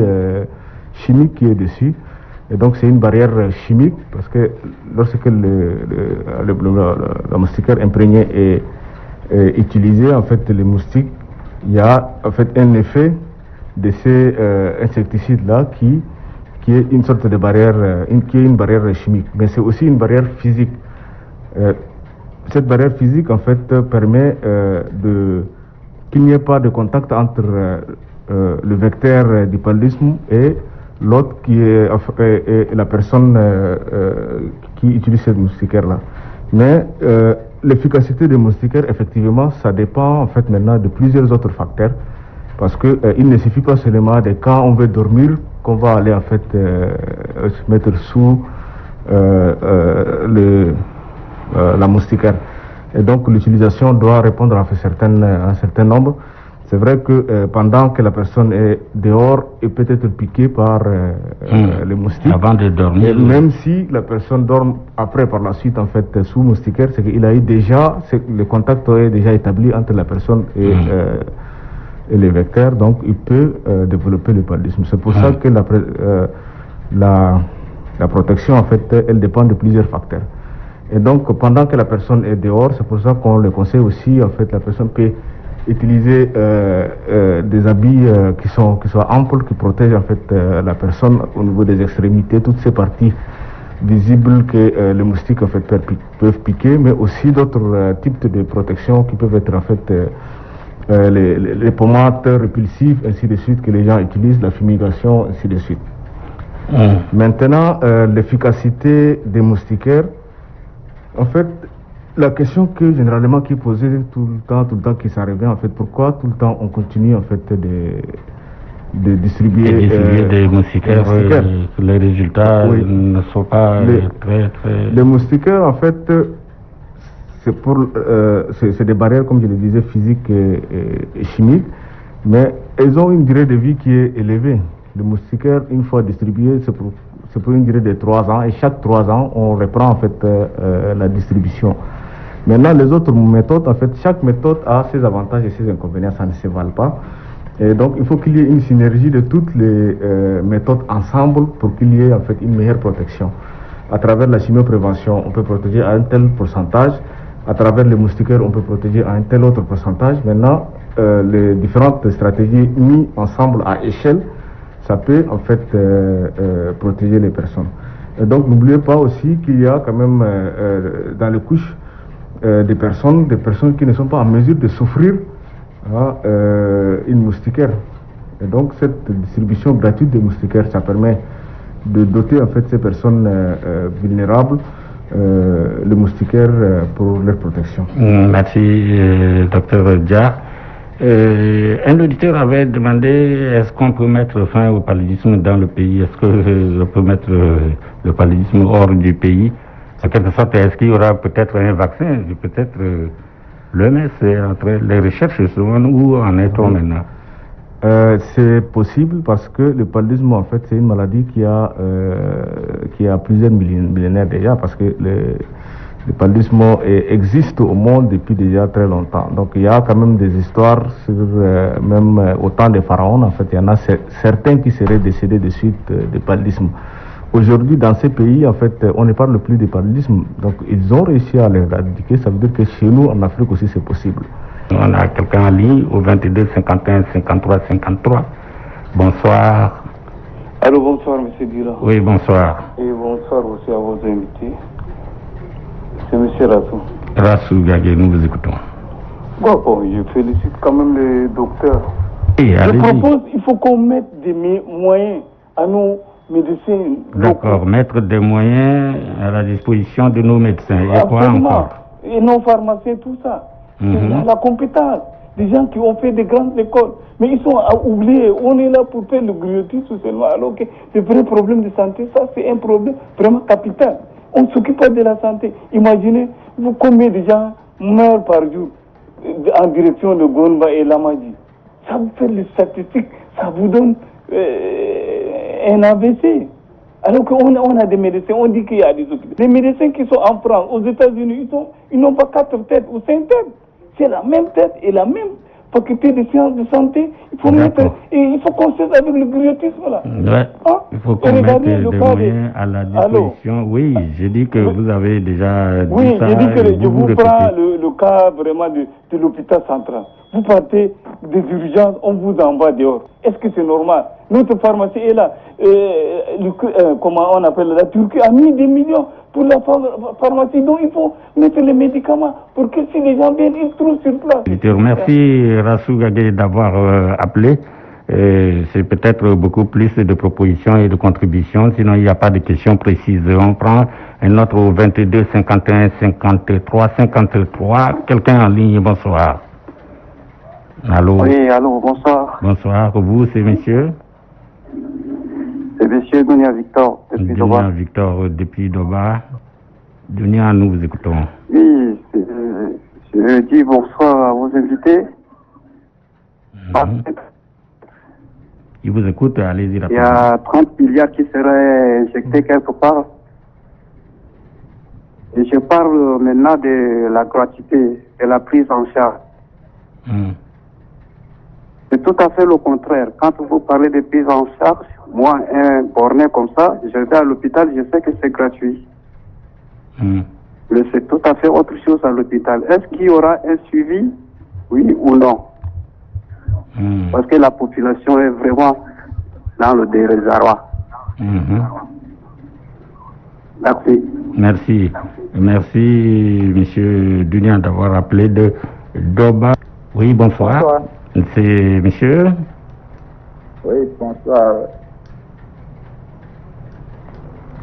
chimique qui est dessus. Et donc c'est une barrière chimique parce que lorsque la moustiquaire imprégnée est utilisée, en fait les moustiques, il y a en fait un effet de ces insecticides-là qui est une sorte de barrière, qui est une barrière chimique, mais c'est aussi une barrière physique. Cette barrière physique en fait permet qu'il n'y ait pas de contact entre le vecteur du paludisme et l'autre qui est la personne qui utilise cette moustiquaire-là. Mais l'efficacité des moustiquaires, effectivement, ça dépend en fait maintenant de plusieurs autres facteurs, parce que il ne suffit pas seulement de quand on veut dormir qu'on va aller en fait se mettre sous la moustiquaire. Et donc l'utilisation doit répondre à un certain nombre. C'est vrai que pendant que la personne est dehors, elle peut être piquée par les moustiques. Avant de dormir. Et même si la personne dort après par la suite en fait sous moustiquaire, c'est qu'il a eu déjà, le contact est déjà établi entre la personne et les vecteurs, donc il peut développer le paludisme. C'est pour ça que la protection en fait, elle dépend de plusieurs facteurs. Et donc pendant que la personne est dehors, c'est pour ça qu'on le conseille aussi, en fait, la personne peut utiliser des habits qui soient amples, qui protègent en fait la personne au niveau des extrémités, toutes ces parties visibles que les moustiques en fait peuvent piquer, mais aussi d'autres types de protection qui peuvent être en fait les pommades répulsives, ainsi de suite, que les gens utilisent, la fumigation, ainsi de suite. Maintenant, l'efficacité des moustiquaires, en fait, la question qui est posée tout le temps, qui s'en revient, en fait, pourquoi tout le temps on continue en fait de distribuer des moustiquaires, les résultats ne sont pas très... Les moustiquaires, en fait, c'est des barrières, comme je le disais, physiques et chimiques, mais elles ont une durée de vie qui est élevée. Les moustiquaires, une fois distribués, c'est pour une durée de 3 ans, et chaque 3 ans, on reprend en fait la distribution. Maintenant, les autres méthodes, en fait, chaque méthode a ses avantages et ses inconvénients, ça ne se valent pas. Et donc, il faut qu'il y ait une synergie de toutes les méthodes ensemble pour qu'il y ait en fait une meilleure protection. À travers la chimioprévention, on peut protéger à un tel pourcentage. À travers les moustiquaires, on peut protéger à un tel autre pourcentage. Maintenant, les différentes stratégies mises ensemble à échelle, ça peut en fait protéger les personnes. Et donc, n'oubliez pas aussi qu'il y a quand même dans les couches des personnes qui ne sont pas en mesure de s'offrir une moustiquaire. Et donc, cette distribution gratuite des moustiquaires, ça permet de doter en fait ces personnes vulnérables le moustiquaire pour leur protection. Merci, docteur Dia. Un auditeur avait demandé est-ce qu'on peut mettre fin au paludisme dans le pays? Est-ce qu'on peut mettre le paludisme hors du pays? En quelque sorte, est-ce qu'il y aura peut-être un vaccin? Peut-être l'OMS est en train de recherches souvent. Où en est-on maintenant? C'est possible parce que le paludisme, en fait, c'est une maladie qui a plusieurs millénaires déjà, parce que le paludisme existe au monde depuis déjà très longtemps. Donc il y a quand même des histoires sur même au temps des pharaons. En fait, il y en a certains qui seraient décédés de suite de paludisme. Aujourd'hui, dans ces pays, en fait, on ne parle plus de paludisme. Donc ils ont réussi à l'éradiquer. Ça veut dire que chez nous, en Afrique aussi, c'est possible. On a quelqu'un en ligne au 22 51 53 53. Bonsoir. Allô, bonsoir, monsieur Dira. Oui, bonsoir. Et bonsoir aussi à vos invités. C'est monsieur Rassou. Rassou Gagé, nous vous écoutons. Bon, je félicite quand même le docteur. Oui, je propose, il faut qu'on mette des moyens à nos médecins. D'accord, mettre des moyens à la disposition de nos médecins. Et quoi encore? Et nos pharmaciens, tout ça. La compétence. Des gens qui ont fait des grandes écoles. Mais ils sont oubliés. On est là pour faire le griotisme seulement. Alors que les vrais problèmes de santé, ça c'est un problème vraiment capital. On ne s'occupe pas de la santé. Imaginez, combien de gens meurent par jour en direction de Gonba et Lamadji. Ça vous fait les statistiques, ça vous donne un AVC. Alors qu'on a des médecins, on dit qu'il y a des hôpitaux. Les médecins qui sont en France, aux États-Unis, ils n'ont pas 4 têtes ou 5 têtes. C'est la même tête et la même faculté de sciences de santé. Il faut qu'on cesse avec le griotisme là. Ouais. Il faut qu'on mette des moyens à la disposition. Allô? Oui, j'ai dit que vous avez déjà dit oui, ça. Oui, j'ai dit que je vous prends le cas vraiment de l'hôpital central. Vous partez des urgences, on vous envoie dehors. Est-ce que c'est normal? Notre pharmacie est là. Comment on appelle la Turquie a mis des millions pour la pharmacie. Donc il faut mettre les médicaments pour que si les gens viennent, ils trouvent sur place. Je te remercie, Rassou Gagé, d'avoir appelé. C'est peut-être beaucoup plus de propositions et de contributions, sinon il n'y a pas de questions précises. On prend un autre au 22 51 53 53. Quelqu'un en ligne, bonsoir. Allô? Oui, allô, bonsoir. Bonsoir, vous, c'est monsieur? C'est monsieur Dunia Victor, depuis Doba. Dunia Victor, depuis Doba. Dunia, nous vous écoutons. Oui, je dis bonsoir à vos invités. Il vous écoute, allez-y rapidement. Il y a 30 milliards qui seraient injectés quelque part. Et je parle maintenant de la gratuité, de la prise en charge. C'est tout à fait le contraire. Quand vous parlez de prise en charge, moi, un borné comme ça, je vais à l'hôpital, je sais que c'est gratuit. Mais c'est tout à fait autre chose à l'hôpital. Est-ce qu'il y aura un suivi, oui ou non? Parce que la population est vraiment dans le désarroi. Merci. Merci. Merci, monsieur Dunia, d'avoir appelé de Doba. Oui, bonsoir. Bonsoir. C'est monsieur? Oui, bonsoir.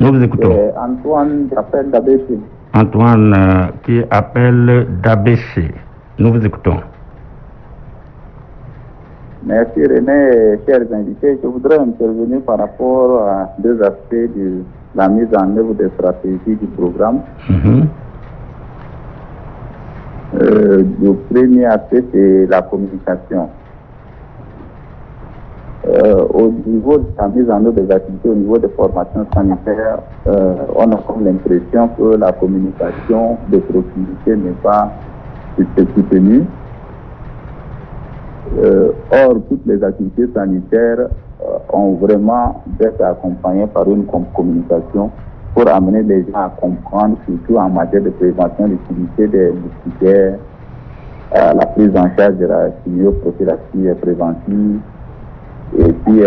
Nous vous écoutons. Antoine qui appelle d'Abéché. Antoine qui appelle d'Abéché. Nous vous écoutons. Merci René, chers invités. Je voudrais intervenir par rapport à deux aspects de la mise en œuvre des stratégies du programme. Le premier aspect, c'est la communication. Au niveau de la mise en œuvre des activités, au niveau des formations sanitaires, on a comme l'impression que la communication de proximité n'est pas soutenue. Or, toutes les activités sanitaires ont vraiment d'être accompagnées par une communication pour amener les gens à comprendre, surtout en matière de prévention, l'utilité des moustiquaires, la prise en charge de la chimioprophylaxie préventive, et puis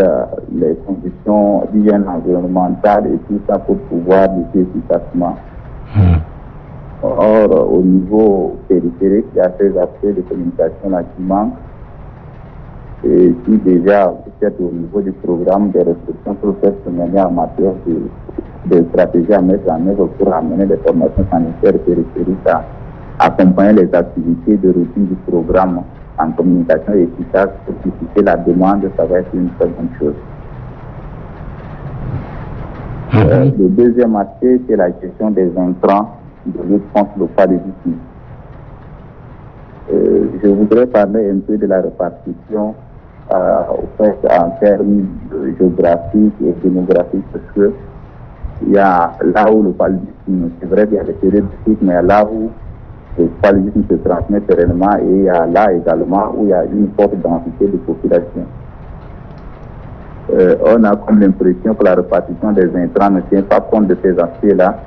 les conditions d'hygiène environnementale et tout ça pour pouvoir lutter efficacement. Or, au niveau périphérique, il y a ces aspects de communication là qui manquent. Et puis déjà, peut-être au niveau du programme, des restrictions pour faire se mener en matière de stratégies à mettre en œuvre pour amener les formations sanitaires périphériques à accompagner les activités de routine du programme en communication efficace pour susciter la demande, ça va être une très bonne chose. Le deuxième aspect, c'est la gestion des intrants de lutte contre le paludisme. Je voudrais parler un peu de la répartition en termes géographiques et démographiques, parce que il y a là où le paludisme, c'est vrai qu'il y a des périodes de cycle, mais là où le paludisme se transmet sereinement, et il y a là également où il y a une forte densité de population. On a comme l'impression que la répartition des intrants ne tient pas compte de ces aspects-là.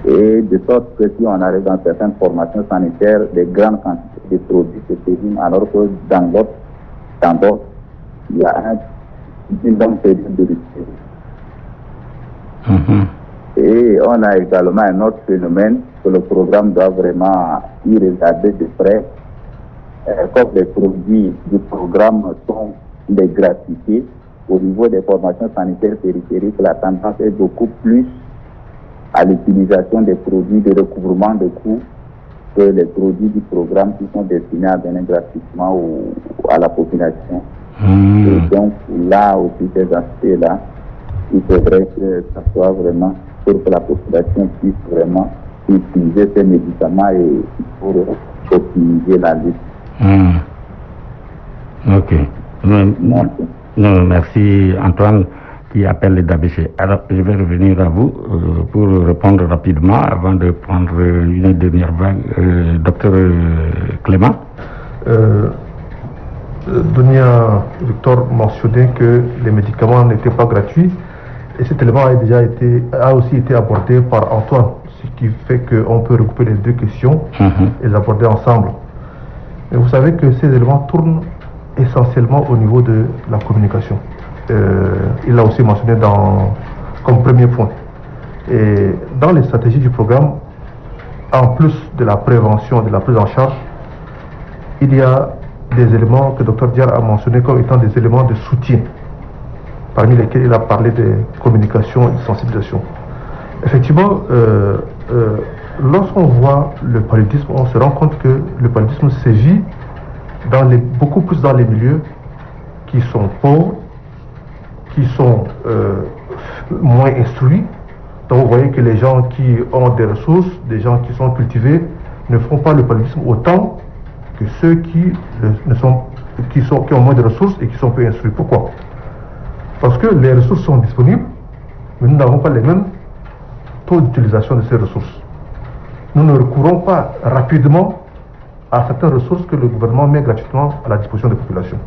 Et de sorte que si on arrive dans certaines formations sanitaires, des grandes quantités de produits se périment, alors que dans d'autres, il y a une longue période de rupture. Et on a également un autre phénomène que le programme doit vraiment y regarder de près. Comme les produits du programme sont des gratuités, au niveau des formations sanitaires périphériques, la tendance est beaucoup plus à l'utilisation des produits de recouvrement de coûts que les produits du programme qui sont destinés à donner gratuitement à la population. Et donc là aussi, ces aspects-là, il faudrait que ça soit vraiment pour que la population puisse vraiment utiliser ces médicaments et pour optimiser la lutte. Ok. Merci Antoine qui appelle les Dabéché. Alors je vais revenir à vous pour répondre rapidement avant de prendre une dernière vague. Docteur Clément. Dunia Victor mentionnait que les médicaments n'étaient pas gratuits, et cet élément a aussi été abordé par Antoine, ce qui fait qu'on peut regrouper les deux questions et les aborder ensemble. Mais vous savez que ces éléments tournent essentiellement au niveau de la communication. Il l'a aussi mentionné comme premier point. Et dans les stratégies du programme, en plus de la prévention, de la prise en charge, il y a des éléments que le Dr Diar a mentionnés comme étant des éléments de soutien, parmi lesquels il a parlé de communication et de sensibilisation. Effectivement, lorsqu'on voit le paludisme, on se rend compte que le paludisme sévit beaucoup plus dans les milieux qui sont pauvres, qui sont moins instruits. Donc vous voyez que les gens qui ont des ressources, des gens qui sont cultivés, ne font pas le paludisme autant que ceux qui ont moins de ressources et qui sont peu instruits. Pourquoi? Parce que les ressources sont disponibles, mais nous n'avons pas les mêmes taux d'utilisation de ces ressources. Nous ne recourons pas rapidement à certaines ressources que le gouvernement met gratuitement à la disposition des populations.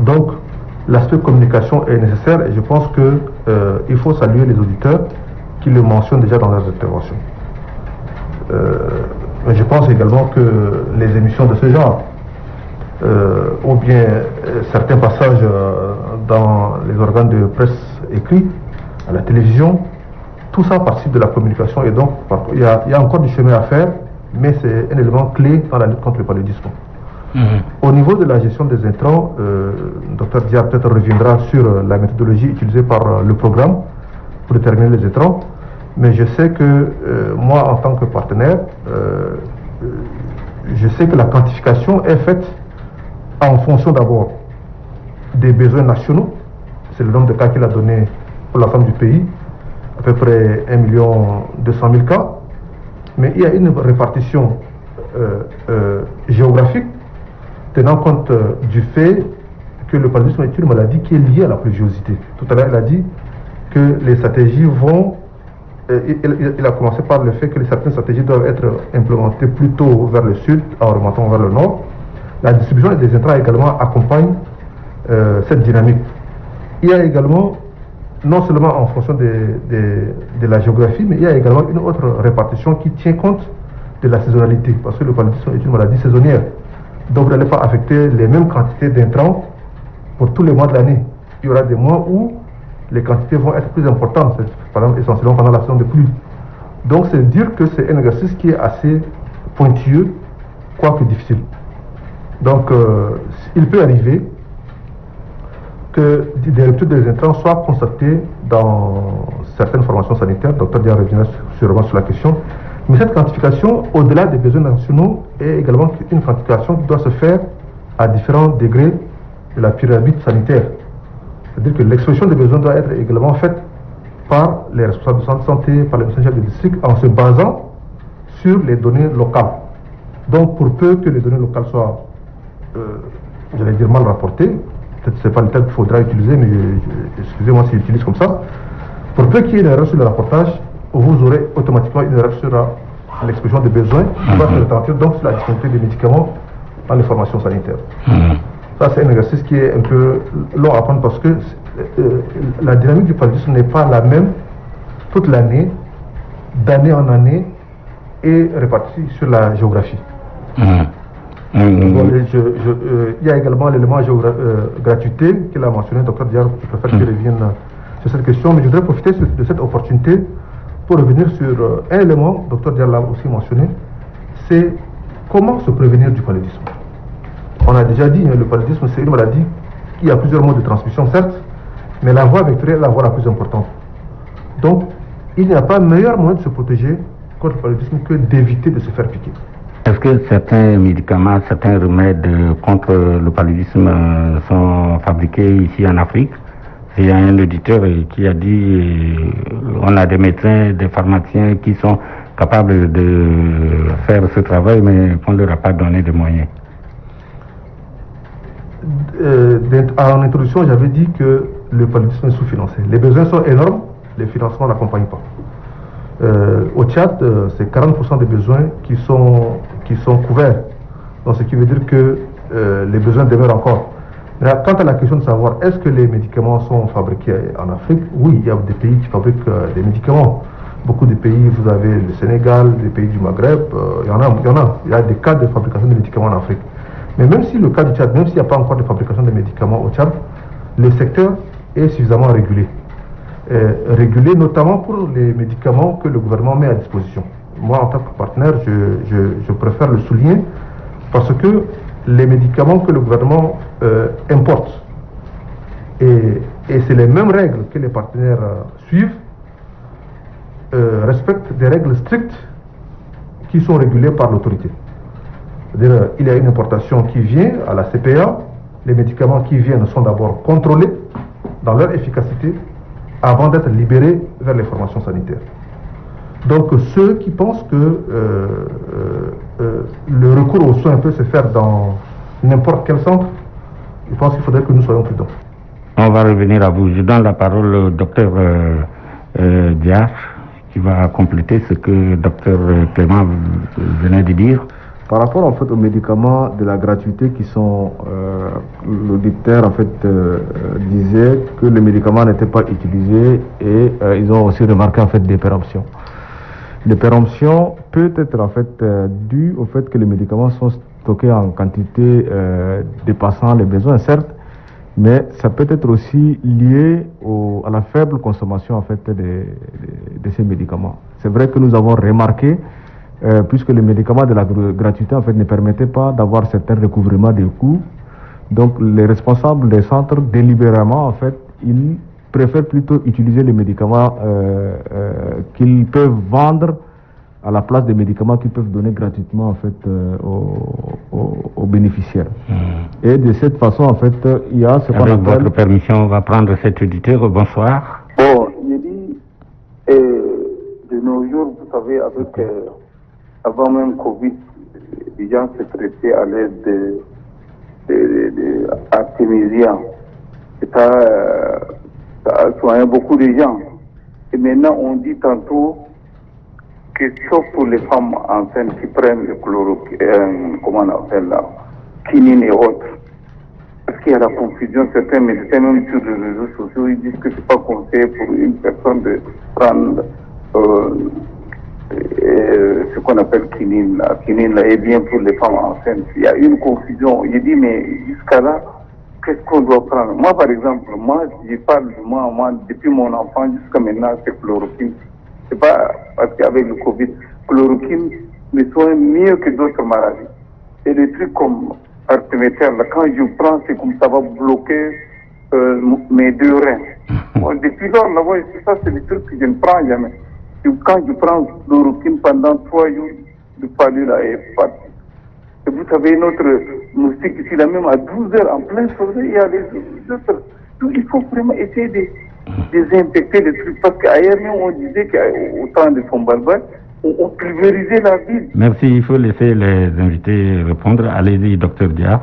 Donc, l'aspect communication est nécessaire, et je pense qu'il faut saluer les auditeurs qui le mentionnent déjà dans leurs interventions. Mais je pense également que les émissions de ce genre, ou bien certains passages dans les organes de presse écrits, à la télévision, tout ça participe de la communication, et donc il y a encore du chemin à faire, mais c'est un élément clé dans la lutte contre le paludisme. Au niveau de la gestion des intrants, Dr Dia peut-être reviendra sur la méthodologie utilisée par le programme pour déterminer les intrants, mais je sais que moi, en tant que partenaire, je sais que la quantification est faite en fonction d'abord des besoins nationaux. C'est le nombre de cas qu'il a donné pour l'ensemble du pays, à peu près 1 200 000 cas, mais il y a une répartition géographique tenant compte du fait que le paludisme est une maladie qui est liée à la pluviosité. Tout à l'heure, il a dit que les stratégies vont... Il a commencé par le fait que certaines stratégies doivent être implémentées plutôt vers le sud, en remontant vers le nord. La distribution des intrants également accompagne cette dynamique. Il y a également non seulement en fonction de la géographie, mais il y a également une autre répartition qui tient compte de la saisonnalité, parce que le paludisme est une maladie saisonnière. Donc vous n'allez pas affecter les mêmes quantités d'intrants pour tous les mois de l'année. Il y aura des mois où les quantités vont être plus importantes, par exemple essentiellement pendant la saison de pluie. Donc c'est dire que c'est un exercice qui est assez pointilleux, quoique difficile. Donc il peut arriver que des ruptures des intrants soient constatées dans certaines formations sanitaires. Dr Dia reviendra sûrement sur la question. Mais cette quantification, au-delà des besoins nationaux, est également une quantification qui doit se faire à différents degrés de la pyramide sanitaire. C'est-à-dire que l'expression des besoins doit être également faite par les responsables de santé, par les médecins chefs de district, en se basant sur les données locales. Donc, pour peu que les données locales soient, j'allais dire, mal rapportées, peut-être que ce n'est pas le terme qu'il faudra utiliser, mais excusez-moi si j'utilise comme ça, pour peu qu'il y ait une erreur sur le rapportage, vous aurez automatiquement une erreur sur l'expression des besoins qui va se retentir donc sur la disponibilité des médicaments dans les formations sanitaires. Ça, c'est un exercice qui est un peu long à prendre parce que la dynamique du paludisme n'est pas la même toute l'année, d'année en année, et répartie sur la géographie. Il y a également l'élément gratuité qu'il a mentionné, Dr Diar, je préfère qu'il revienne sur cette question, mais je voudrais profiter de cette opportunité pour revenir sur un élément, Dr Diar l'a aussi mentionné, c'est comment se prévenir du paludisme. On a déjà dit, le paludisme c'est une maladie qui a plusieurs modes de transmission, certes, mais la voie vectorielle est la voie la plus importante. Donc, il n'y a pas meilleur moyen de se protéger contre le paludisme que d'éviter de se faire piquer. Est-ce que certains médicaments, certains remèdes contre le paludisme sont fabriqués ici en Afrique? Il y a un auditeur qui a dit on a des médecins, des pharmaciens qui sont capables de faire ce travail, mais qu'on ne leur a pas donné de moyens. En introduction, j'avais dit que le paludisme est sous-financé. Les besoins sont énormes, les financements n'accompagnent pas. Au Tchad, c'est 40% des besoins qui sont couverts. Donc, ce qui veut dire que les besoins demeurent encore. Mais quant à la question de savoir est-ce que les médicaments sont fabriqués en Afrique, oui, il y a des pays qui fabriquent des médicaments. Beaucoup de pays, vous avez le Sénégal, des pays du Maghreb, il y en a. Il y a des cas de fabrication de médicaments en Afrique. Mais même si le cas du Tchad, même s'il n'y a pas encore de fabrication de médicaments au Tchad, le secteur est suffisamment régulé. Régulé notamment pour les médicaments que le gouvernement met à disposition. Moi, en tant que partenaire, je préfère le souligner parce que les médicaments que le gouvernement importe, et c'est les mêmes règles que les partenaires suivent, respectent des règles strictes qui sont régulées par l'autorité. C'est-à-dire, il y a une importation qui vient à la CPA, les médicaments qui viennent sont d'abord contrôlés dans leur efficacité avant d'être libérés vers les formations sanitaires. Donc ceux qui pensent que le recours aux soins peut se faire dans n'importe quel centre, je pense qu'il faudrait que nous soyons prudents. On va revenir à vous. Je donne la parole au docteur Diar qui va compléter ce que docteur Clément venait de dire. Par rapport en fait aux médicaments de la gratuité qui sont, l'auditeur en fait disait que les médicaments n'étaient pas utilisés et ils ont aussi remarqué en fait des péremptions. Les péremptions peut être en fait dues au fait que les médicaments sont stockés en quantité dépassant les besoins, certes, mais ça peut être aussi lié à la faible consommation en fait de ces médicaments. C'est vrai que nous avons remarqué puisque les médicaments de la gratuité en fait ne permettaient pas d'avoir certains recouvrements des coûts. Donc les responsables des centres délibérément en fait ils préfèrent plutôt utiliser les médicaments qu'ils peuvent vendre à la place des médicaments qu'ils peuvent donner gratuitement en fait aux bénéficiaires. Et de cette façon en fait il y a ce qu'on appelle... Avec votre permission, on va prendre cet auditeur. Bonsoir. Bon, je dis de nos jours, vous savez, avec avant même Covid, les gens se traitaient à l'aide de Artemisia. Et ça a soigné beaucoup de gens. Et maintenant, on dit tantôt que sauf pour les femmes enceintes qui prennent le chloroquine, comment on appelle là, quinine et autres. Est-ce qu'il y a la confusion. Certains médecins, même sur les réseaux sociaux, ils disent que c'est pas conseillé pour une personne de prendre ce qu'on appelle quinine. La quinine là, est bien pour les femmes enceintes. Il y a une confusion. Il dit, mais jusqu'à là, qu'est-ce qu'on doit prendre? Moi, par exemple, je parle de moi, depuis mon enfant jusqu'à maintenant, c'est chloroquine. C'est pas parce qu'avec le Covid, chloroquine me soigne mieux que d'autres maladies. Et des trucs comme Artemether, là, quand je prends, c'est comme ça va bloquer mes deux reins. Bon, depuis lors, là, ça, c'est des trucs que je ne prends jamais. Et quand je prends chloroquine pendant 3 jours, le palu là est parti. Et vous savez, notre moustique ici, là, même à 12 heures, en plein soleil, il y a des autres. Il faut vraiment essayer de désinfecter les trucs. Parce qu'ailleurs, même, on disait qu'au temps de son barbar, on pulvérisait la ville. Merci, il faut laisser les invités répondre. Allez-y, docteur Dia.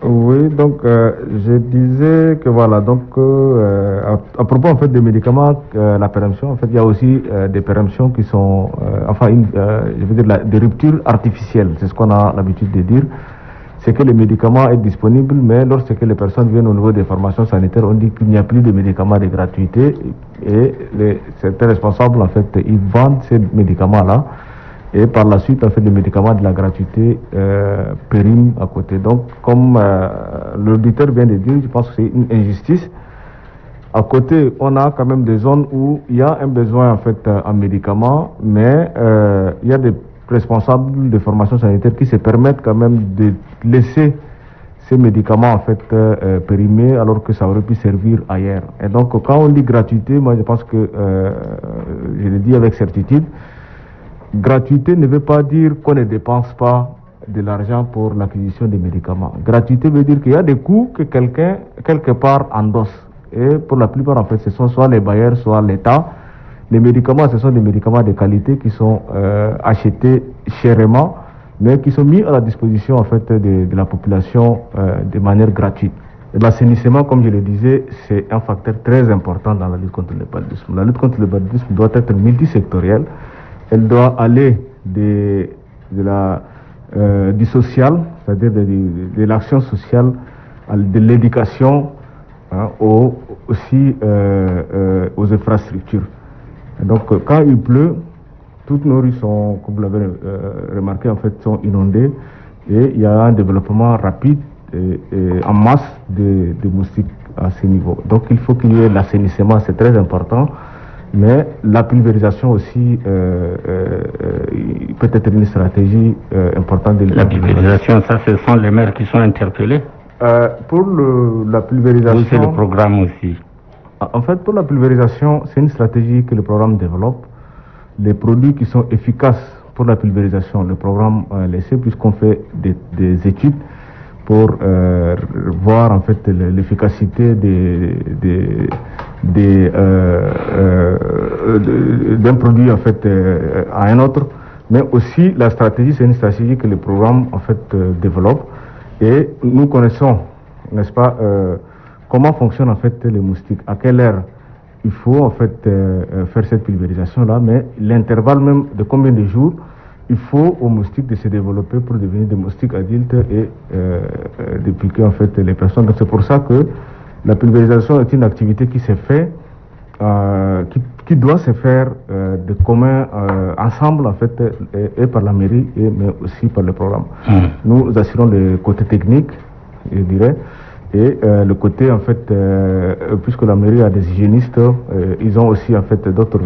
Oui, donc je disais que voilà, donc à propos en fait des médicaments, la péremption, en fait, il y a aussi des péremptions qui sont, je veux dire, des ruptures artificielles. C'est ce qu'on a l'habitude de dire. C'est que les médicaments est disponible, mais lorsque les personnes viennent au niveau des formations sanitaires, on dit qu'il n'y a plus de médicaments de gratuité et certains responsables, en fait, ils vendent ces médicaments-là et par la suite, en fait, les médicaments de la gratuité périment à côté. Donc, comme l'auditeur vient de dire, je pense que c'est une injustice. À côté, on a quand même des zones où il y a un besoin, en fait, en médicaments, mais il y a des responsables de formation sanitaire qui se permettent quand même de laisser ces médicaments en fait périmés alors que ça aurait pu servir ailleurs. Et donc quand on dit gratuité, moi je pense que je le dis avec certitude, gratuité ne veut pas dire qu'on ne dépense pas de l'argent pour l'acquisition des médicaments. Gratuité veut dire qu'il y a des coûts que quelqu'un quelque part endosse. Et pour la plupart en fait ce sont soit les bailleurs, soit l'État. Les médicaments, ce sont des médicaments de qualité qui sont achetés chèrement, mais qui sont mis à la disposition en fait de la population de manière gratuite. L'assainissement, comme je le disais, c'est un facteur très important dans la lutte contre le paludisme. La lutte contre le paludisme doit être multisectorielle. Elle doit aller du social, c'est-à-dire de l'action sociale, de l'éducation, aussi aux infrastructures. Donc, quand il pleut, toutes nos rues sont, comme vous l'avez remarqué, en fait, sont inondées et il y a un développement rapide et en masse de moustiques à ce niveau. Donc, il faut qu'il y ait l'assainissement, c'est très important, mais la pulvérisation aussi peut être une stratégie importante. La pulvérisation, ça, ce sont les maires qui sont interpellés. Pour la pulvérisation... Oui, c'est le programme aussi. En fait, pour la pulvérisation, c'est une stratégie que le programme développe. Les produits qui sont efficaces pour la pulvérisation, le programme l'essaie puisqu'on fait des études pour voir en fait l'efficacité d'un produit en fait à un autre. Mais aussi la stratégie, c'est une stratégie que le programme en fait développe. Et nous connaissons, n'est-ce pas, comment fonctionnent en fait les moustiques, à quelle heure il faut en fait faire cette pulvérisation-là, mais l'intervalle même de combien de jours il faut aux moustiques de se développer pour devenir des moustiques adultes et de piquer en fait les personnes. Donc c'est pour ça que la pulvérisation est une activité qui se fait, qui doit se faire de commun ensemble en fait, et par la mairie, mais aussi par le programme. Nous assurons le côté technique, je dirais. Et le côté en fait, puisque la mairie a des hygiénistes, ils ont aussi en fait d'autres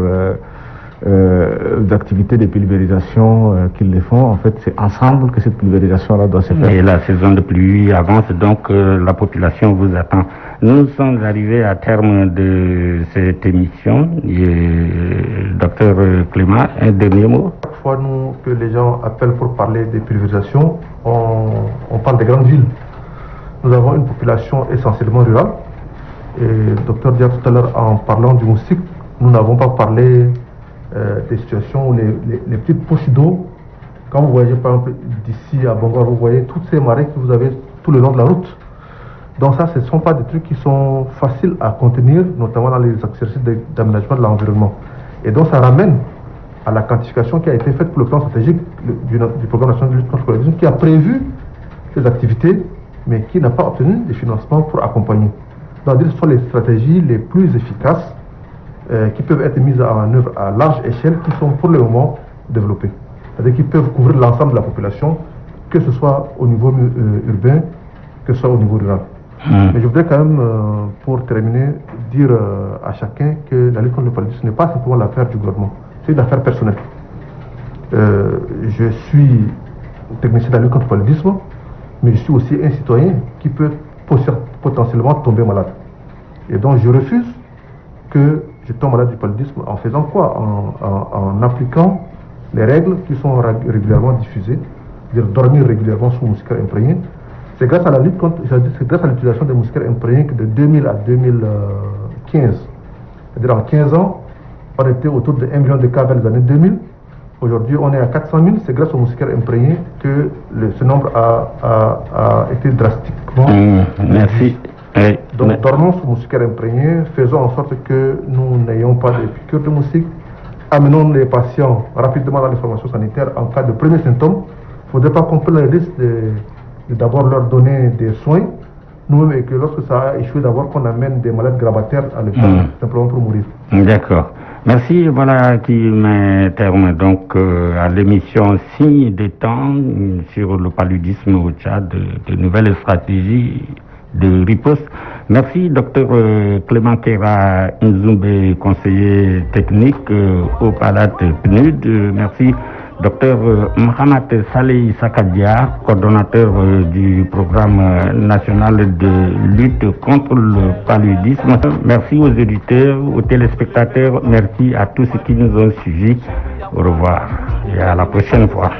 activités de pulvérisation qu'ils les font. En fait, c'est ensemble que cette pulvérisation-là doit se faire. Et la saison de pluie avance, donc la population vous attend. Nous sommes arrivés à terme de cette émission. Docteur Clément, un dernier mot. Chaque fois que les gens appellent pour parler de pulvérisation, on parle des grandes villes. Nous avons une population essentiellement rurale. Et Dr Dia tout à l'heure, en parlant du moustique, nous n'avons pas parlé des situations où les petites poches d'eau, quand vous voyez par exemple d'ici à Bangor, vous voyez toutes ces marais que vous avez tout le long de la route. Donc ça, ce ne sont pas des trucs qui sont faciles à contenir, notamment dans les exercices d'aménagement de l'environnement. Et donc ça ramène à la quantification qui a été faite pour le plan stratégique du programme national de lutte contre le paludisme, qui a prévu ces activités mais qui n'a pas obtenu des financements pour accompagner. Donc, ce sont les stratégies les plus efficaces qui peuvent être mises en œuvre à large échelle, qui sont pour le moment développées. C'est-à-dire qu'ils peuvent couvrir l'ensemble de la population, que ce soit au niveau urbain, que ce soit au niveau rural. Mais je voudrais quand même, pour terminer, dire à chacun que la lutte contre le paludisme n'est pas simplement l'affaire du gouvernement, c'est une affaire personnelle. Je suis technicien de la lutte contre le paludisme, mais je suis aussi un citoyen qui peut potentiellement tomber malade. Et donc je refuse que je tombe malade du paludisme en faisant quoi? En appliquant les règles qui sont régulièrement diffusées, c'est-à-dire dormir régulièrement sous moustiquaire imprégné. C'est grâce à la lutte contre, c'est grâce à l'utilisation des moustiquaires imprégnés que de 2000 à 2015, c'est-à-dire en 15 ans, on était autour de 1 million de cas vers les années 2000. Aujourd'hui, on est à 400 000. C'est grâce aux moustiquaires imprégnés que ce nombre a été drastiquement. Merci. Donc, dormons sous moustiquaires imprégnés, faisons en sorte que nous n'ayons pas de piqûres de moustiques. Amenons les patients rapidement dans les formations sanitaires en cas de premiers symptômes. Il ne faudrait pas qu'on prenne le risque de d'abord leur donner des soins, nous-mêmes, et que lorsque ça a échoué, d'abord qu'on amène des malades gravataires à l'hôpital, simplement pour mourir. D'accord. Merci. Voilà qui met terme donc à l'émission Signe des temps sur le paludisme au Tchad, de nouvelles stratégies de riposte. Merci, docteur Clément Kera Nzumbe, conseiller technique au Palate PNUD. Merci, docteur Mahamat Saleh Sakadia, coordonnateur du programme national de lutte contre le paludisme. Merci aux auditeurs, aux téléspectateurs. Merci à tous ceux qui nous ont suivis. Au revoir et à la prochaine fois.